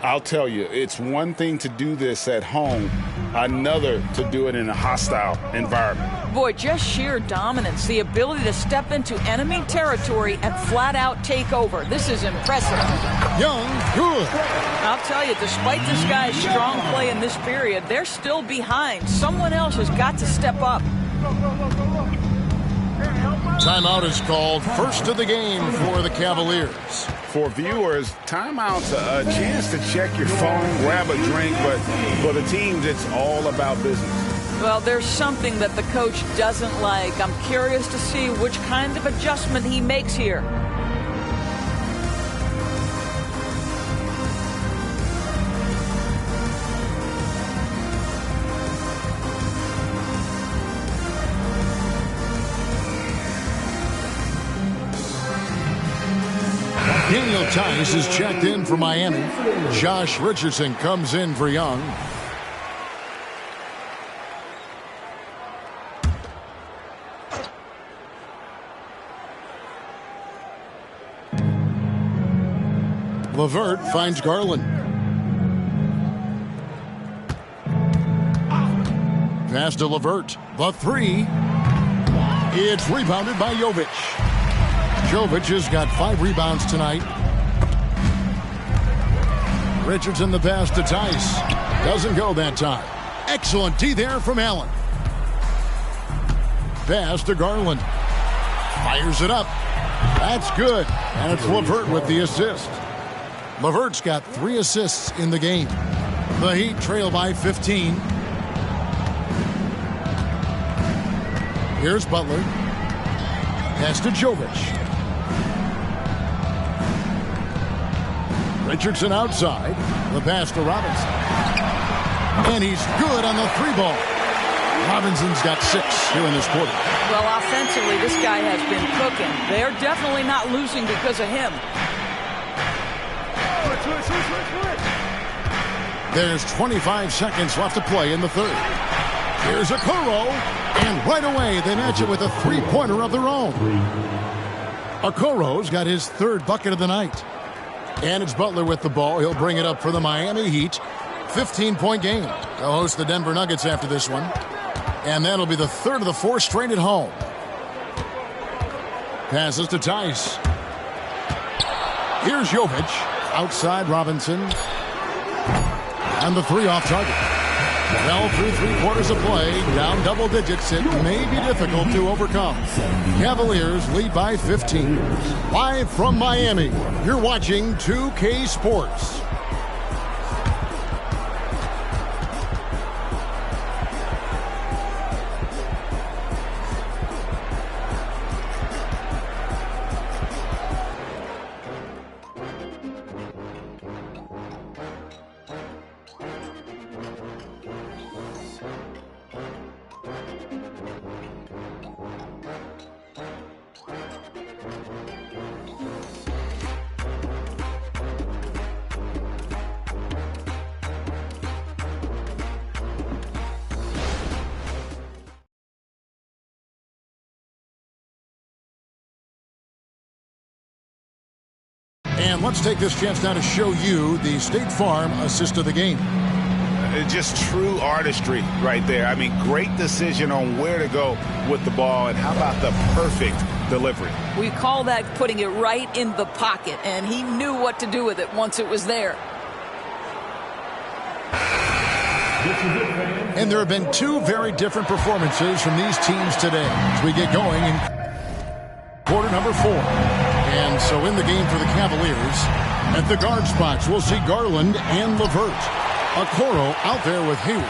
I'll tell you, it's one thing to do this at home, another to do it in a hostile environment. Boy, just sheer dominance, the ability to step into enemy territory and flat out take over. This is impressive. Young, good. I'll tell you, despite this guy's strong play in this period, they're still behind. Someone else has got to step up. Timeout is called. First of the game for the Cavaliers. For viewers, timeout's a chance to check your phone, grab a drink, but for the teams, it's all about business. Well, there's something that the coach doesn't like. I'm curious to see which kind of adjustment he makes here. Daniel Tice is checked in for Miami. Josh Richardson comes in for Young. LeVert finds Garland. Pass to LeVert. The three. It's rebounded by Jovic. Jovic has got 5 rebounds tonight. Richardson the pass to Tice. Doesn't go that time. Excellent D there from Allen. Pass to Garland. Fires it up. That's good. And it's LeVert with the assist. LeVert's got 3 assists in the game. The Heat trail by 15. Here's Butler. Pass to Jovic. Richardson outside. The pass to Robinson. And he's good on the 3-ball. Robinson's got 6 here in this quarter. Well, offensively, this guy has been cooking. They're definitely not losing because of him. There's 25 seconds left to play in the third. Here's Okoro, and right away they match it with a three-pointer of their own. Okoro's got his third bucket of the night. And it's Butler with the ball. He'll bring it up for the Miami Heat. 15-point game. They'll host the Denver Nuggets after this one. And that'll be the third of the four straight at home. Passes to Tice. Here's Jovic. Outside Robinson. And the three off target. Well, through three-quarters of play, down double digits, it may be difficult to overcome. Cavaliers lead by 15. Live from Miami, you're watching 2K Sports. And let's take this chance now to show you the State Farm assist of the game. Just true artistry right there. I mean, great decision on where to go with the ball, and how about the perfect delivery? We call that putting it right in the pocket, and he knew what to do with it once it was there. And there have been two very different performances from these teams today as we get going in quarter number 4. And so in the game for the Cavaliers, at the guard spots, we'll see Garland and LeVert. Okoro out there with Hayward.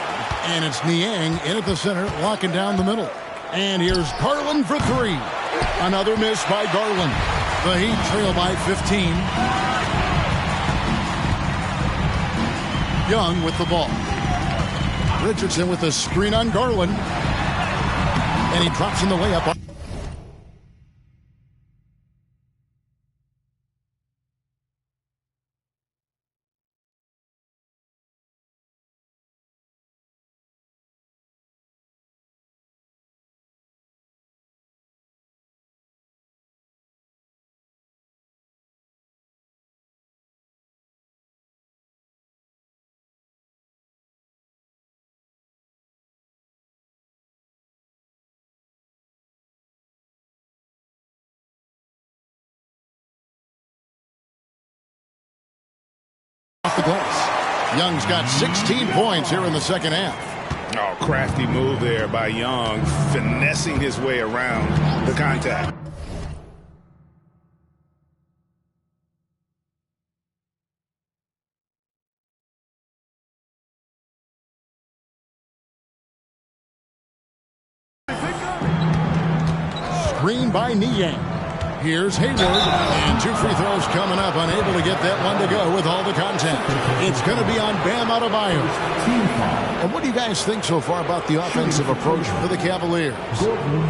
And it's Niang in at the center, locking down the middle. And here's Garland for three. Another miss by Garland. The Heat trail by 15. Young with the ball. Richardson with a screen on Garland. And he drops in the layup. Off the glass. Young's got 16 points here in the second half. Oh, crafty move there by Young, finessing his way around the contact. Screen by Niang. Here's Hayward, and two free throws coming up, unable to get that one to go with all the contact. It's going to be on Bam Adebayo. And what do you guys think so far about the offensive approach for the Cavaliers?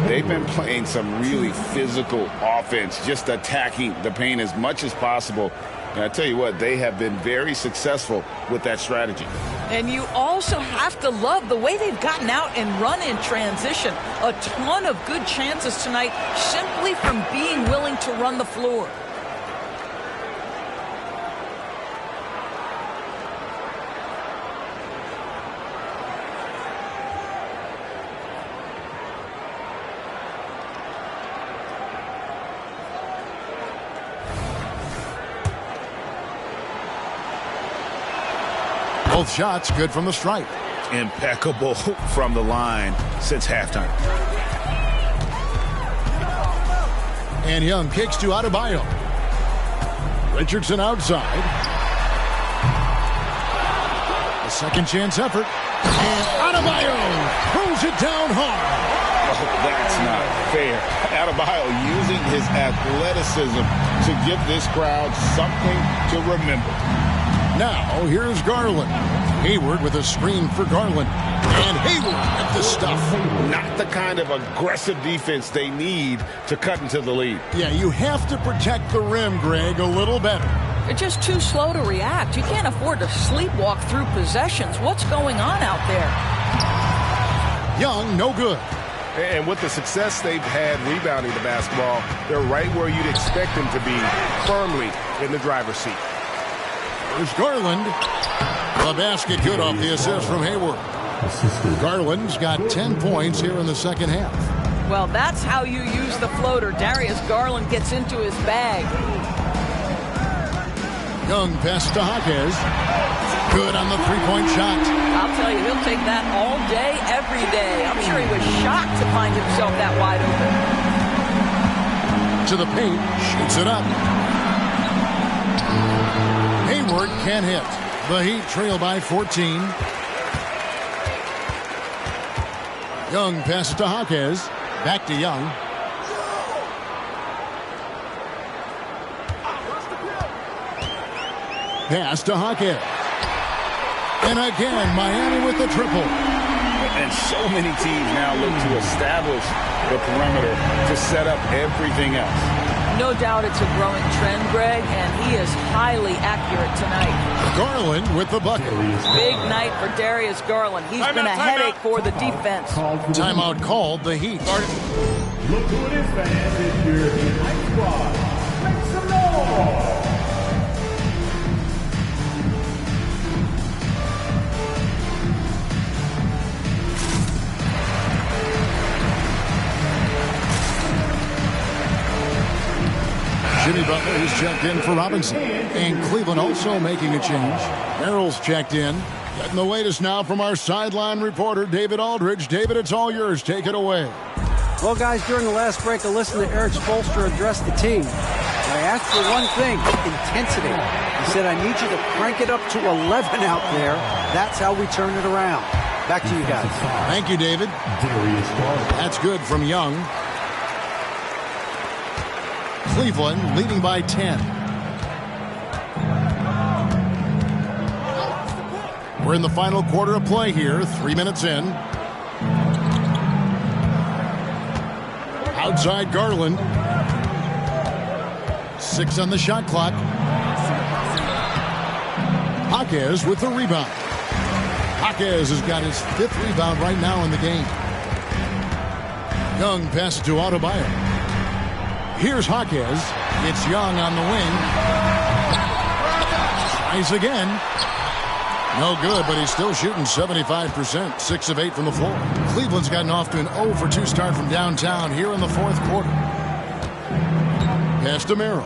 They've been playing some really physical offense, just attacking the paint as much as possible. And I tell you what, they have been very successful with that strategy. And you also have to love the way they've gotten out and run in transition. A ton of good chances tonight simply from being willing to run the floor. Both shots good from the stripe. Impeccable from the line since halftime. And Young kicks to Adebayo. Richardson outside. A second chance effort. And Adebayo throws it down hard. Oh, that's not fair. Adebayo using his athleticism to give this crowd something to remember. Now, here's Garland. Hayward with a screen for Garland. And Hayward at the stuff. Not the kind of aggressive defense they need to cut into the lead. Yeah, you have to protect the rim, Greg, a little better. They're just too slow to react. You can't afford to sleepwalk through possessions. What's going on out there? Young, no good. And with the success they've had rebounding the basketball, they're right where you'd expect them to be, firmly in the driver's seat. There's Garland. The basket good off the assist from Hayward. Garland's got 10 points here in the second half. Well, that's how you use the floater. Darius Garland gets into his bag. Young pass to Jaquez. Good on the three-point shot. I'll tell you, he'll take that all day, every day. I'm sure he was shocked to find himself that wide open. To the paint, shoots it up. Hayward can't hit. The Heat trail by 14. Young passes to Jaquez. Back to Young. Pass to Jaquez. And again, Miami with the triple. And so many teams now look to establish the perimeter to set up everything else. No doubt it's a growing trend, Greg, and he is highly accurate tonight. Garland with the bucket. Big night for Darius Garland. He's been a headache for the defense. Timeout called, the Heat. Look who it is, fans. It's your Heat squad. Make some noise. Jimmy Butler is checked in for Robinson. And Cleveland also making a change. Merrill's checked in. Getting the latest now from our sideline reporter, David Aldridge. David, it's all yours. Take it away. Well, guys, during the last break, I listened to Eric Spoelstra address the team. I asked for one thing, intensity. He said, I need you to crank it up to 11 out there. That's how we turn it around. Back to you guys. Thank you, David. That's good from Young. Cleveland leading by 10. We're in the final quarter of play here, 3 minutes in. Outside Garland. 6 on the shot clock. Jaquez with the rebound. Jaquez has got his 5th rebound right now in the game. Young passes to Adebayo. Here's Jaquez. It's Young on the wing. Tries again. No good, but he's still shooting 75%. 6 of 8 from the floor. Cleveland's gotten off to an 0 for 2 start from downtown here in the 4th quarter. Pass to Merrill.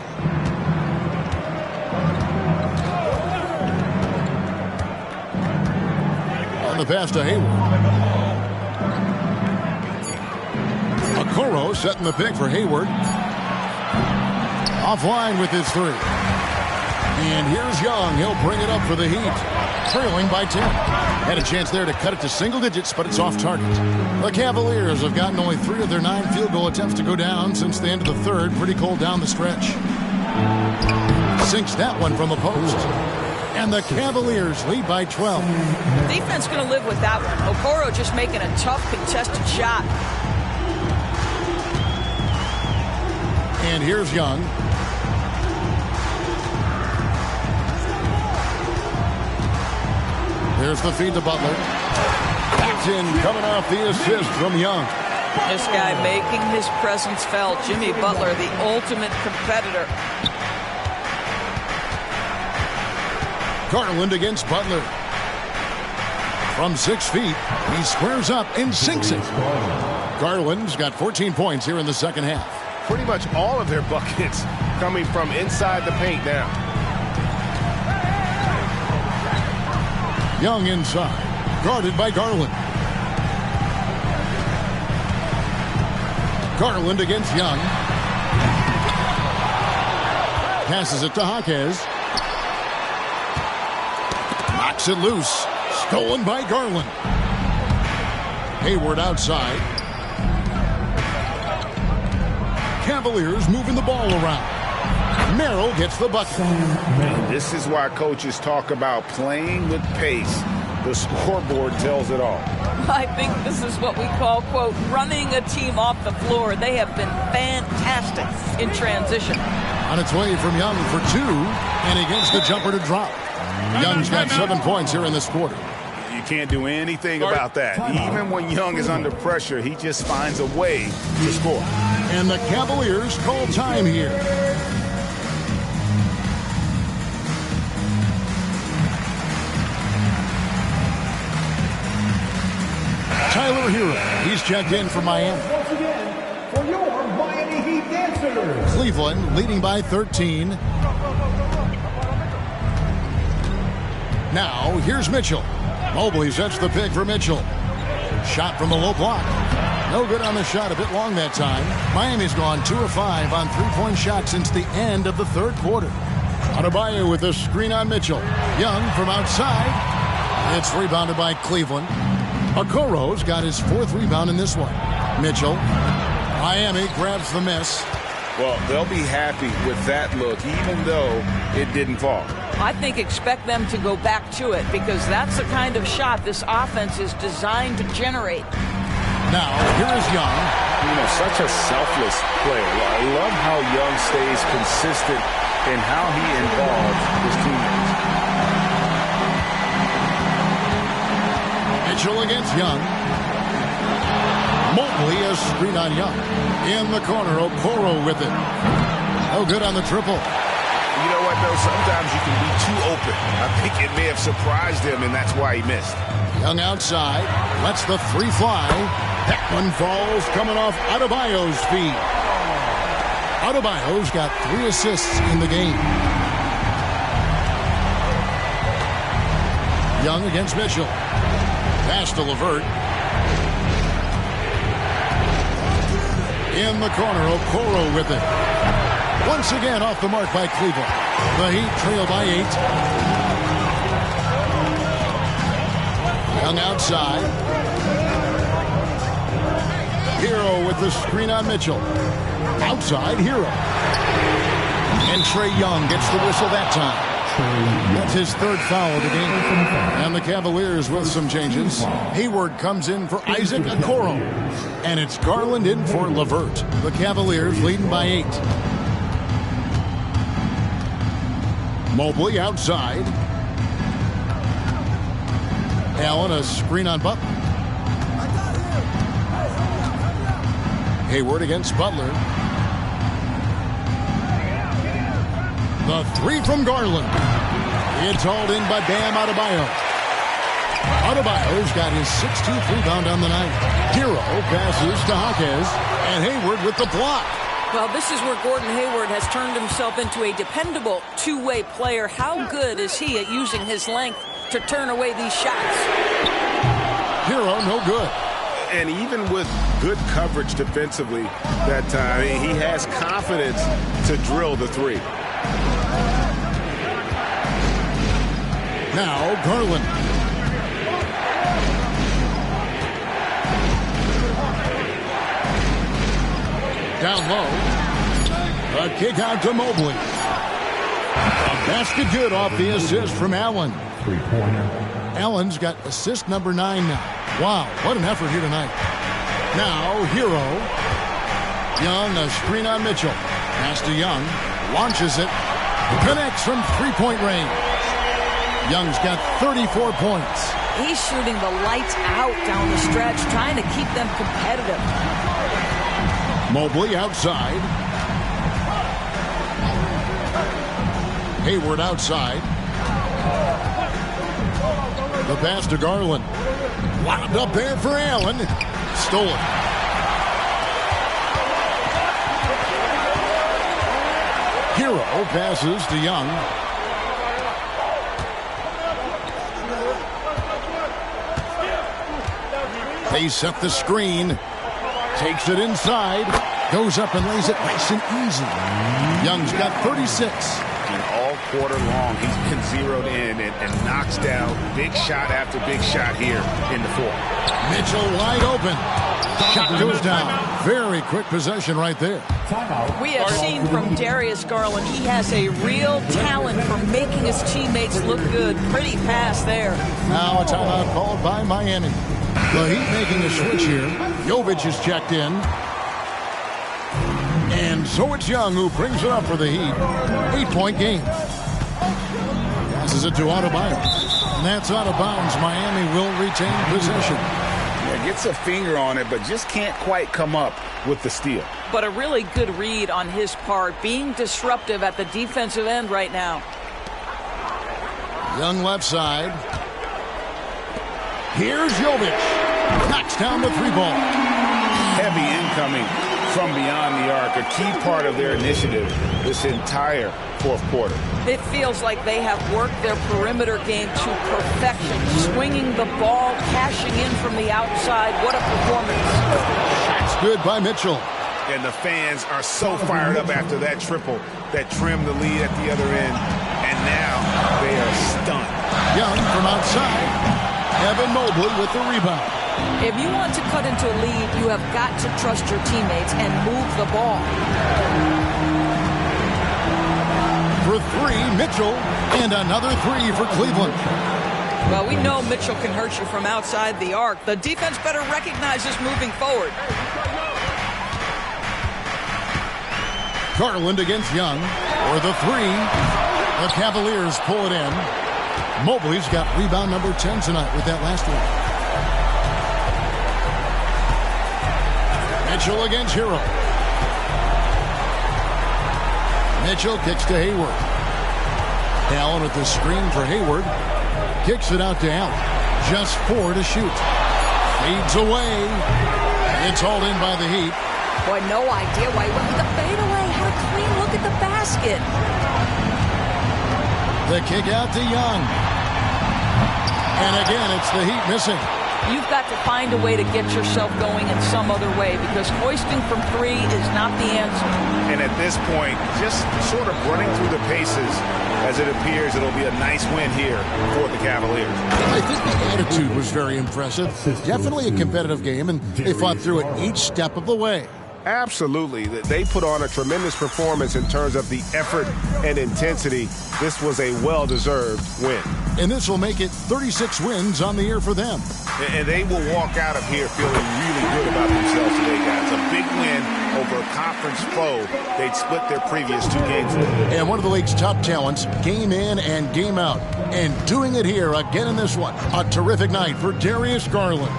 On the pass to Hayward. Okoro setting the pick for Hayward. Offline with his 3. And here's Young. He'll bring it up for the Heat. Trailing by 10. Had a chance there to cut it to single digits, but it's off target. The Cavaliers have gotten only 3 of their 9 field goal attempts to go down since the end of the 3rd. Pretty cold down the stretch. Sinks that one from the post. And the Cavaliers lead by 12. The defense going to live with that one. Okoro just making a tough contested shot. And here's Young. There's the feed to Butler. That's in, coming off the assist from Young. This guy making his presence felt. Jimmy Butler, the ultimate competitor. Garland against Butler. From 6 feet, he squares up and sinks it. Garland's got 14 points here in the second half. Pretty much all of their buckets coming from inside the paint now. Young inside, guarded by Garland. Garland against Young. Passes it to Jaquez. Knocks it loose. Stolen by Garland. Hayward outside. Cavaliers moving the ball around. Merrill gets the bucket. This is why coaches talk about playing with pace. The scoreboard tells it all. I think this is what we call, quote, running a team off the floor. They have been fantastic in transition. On its way from Young for 2, and he gets the jumper to drop. Young's got 7 points here in this quarter. You can't do anything about that. Even when Young is under pressure, he just finds a way to score. And the Cavaliers call time here. Tyler Hero, he's checked in for Miami. Once again, for your Miami Heat dancers. Cleveland leading by 13. Now, here's Mitchell. Mobley sets the pick for Mitchell. Shot from the low block. No good on the shot, a bit long that time. Miami's gone 2 of 5 on three-point shots since the end of the third quarter. Adebayo with a screen on Mitchell. Young from outside. It's rebounded by Cleveland. Okoro's got his 4th rebound in this one. Mitchell. Miami grabs the miss. Well, they'll be happy with that look, even though it didn't fall. I think expect them to go back to it because that's the kind of shot this offense is designed to generate. Now, here is Young. You know, such a selfless player. I love how Young stays consistent in how he involves his teammates. Mitchell against Young. Mobley a screen on Young. In the corner, Okoro with it. No good on the triple. You know what, though? Sometimes you can be too open. I think it may have surprised him, and that's why he missed. Young outside. Lets the 3 fly. That one falls coming off Adebayo's feet. Adebayo's got 3 assists in the game. Young against Mitchell. Pass to LeVert. In the corner, Okoro with it. Once again off the mark by Cleveland. The Heat trail by 8. Young outside. Hero with the screen on Mitchell. Outside, Hero. And Trae Young gets the whistle that time. That's his 3rd foul of the game. And the Cavaliers with some changes. Hayward comes in for Isaac Okoro. And it's Garland in for LeVert. The Cavaliers leading by 8. Mobley outside. Allen a screen on Butler. Hayward against Butler. The 3 from Garland. It's hauled in by Bam Adebayo. Adebayo's got his 16th rebound on the night. Hero passes to Hawkes, and Hayward with the block. Well, this is where Gordon Hayward has turned himself into a dependable two-way player. How good is he at using his length to turn away these shots? Hero, no good. And even with good coverage defensively that time, he has confidence to drill the 3. Now, Garland. Down low. A kick out to Mobley. A basket good off the assist from Allen. Allen's got assist number 9 now. Wow, what an effort here tonight. Now, Hero. Young, a screen on Mitchell. Pass to Young. Launches it. Connects from 3-point range. Young's got 34 points. He's shooting the lights out down the stretch, trying to keep them competitive. Mobley outside. Hayward outside. The pass to Garland. Wound up there for Allen. Stolen. Hero passes to Young. They set the screen. Takes it inside. Goes up and lays it nice and easy. Young's got 36. And all quarter long. He's been zeroed in and knocks down big shot after big shot here in the fourth. Mitchell wide open. Shot goes down. Very quick possession right there. We have seen from Darius Garland, he has a real talent for making his teammates look good. Pretty pass there. Now a timeout called by Miami. The Heat making a switch here. Jovic is checked in. And so it's Young who brings it up for the Heat. 8-point game. Passes it to Adebayo. And that's out of bounds. Miami will retain possession. Yeah, gets a finger on it, but just can't quite come up with the steal. But a really good read on his part, being disruptive at the defensive end right now. Young left side. Here's Jovic. Knocks down the three ball. Heavy incoming from beyond the arc, a key part of their initiative this entire fourth quarter. It feels like they have worked their perimeter game to perfection, swinging the ball, cashing in from the outside. What a performance. That's good by Mitchell. And the fans are so fired up after that triple that trimmed the lead at the other end. And now they are stunned. Young from outside. Evan Mobley with the rebound. If you want to cut into a lead, you have got to trust your teammates and move the ball. For three, Mitchell, and another three for Cleveland. Well, we know Mitchell can hurt you from outside the arc. The defense better recognize this moving forward. Garland against Young for the three. The Cavaliers pull it in. Mobley's got rebound number 10 tonight with that last one. Mitchell against Hero. Mitchell kicks to Hayward. Allen with the screen for Hayward. Kicks it out to Allen. Just 4 to shoot. Fades away. It's hauled in by the Heat. Boy, no idea why he went with the fadeaway. Had a clean look at the basket. The kick out to Young. And again, it's the Heat missing. You've got to find a way to get yourself going in some other way because hoisting from three is not the answer. And at this point, just sort of running through the paces as it appears it'll be a nice win here for the Cavaliers. I think the attitude was very impressive. Definitely a competitive game, and they fought through it each step of the way. Absolutely. They put on a tremendous performance in terms of the effort and intensity. This was a well-deserved win. And this will make it 36 wins on the year for them. And they will walk out of here feeling really good about themselves today, guys. A big win over a conference foe they'd split their previous 2 games with. And one of the league's top talents, game in and game out. And doing it here again in this one. A terrific night for Darius Garland.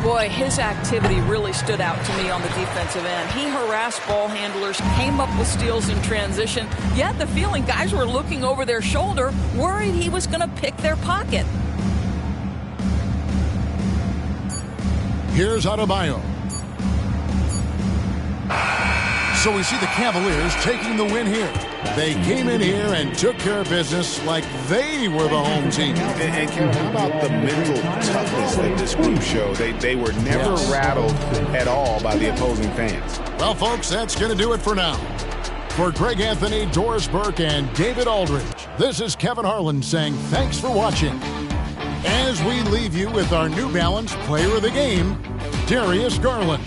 Boy, his activity really stood out to me on the defensive end. He harassed ball handlers, came up with steals in transition. You had the feeling guys were looking over their shoulder, worried he was going to pick their pocket. Here's Adebayo. So we see the Cavaliers taking the win here. They came in here and took care of business like they were the home team. And how about the mental toughness that this group showed? They were never rattled at all by the opposing fans. Well, folks, that's going to do it for now. For Greg Anthony, Doris Burke, and David Aldridge, this is Kevin Harlan saying thanks for watching. As we leave you with our New Balance Player of the Game, Darius Garland.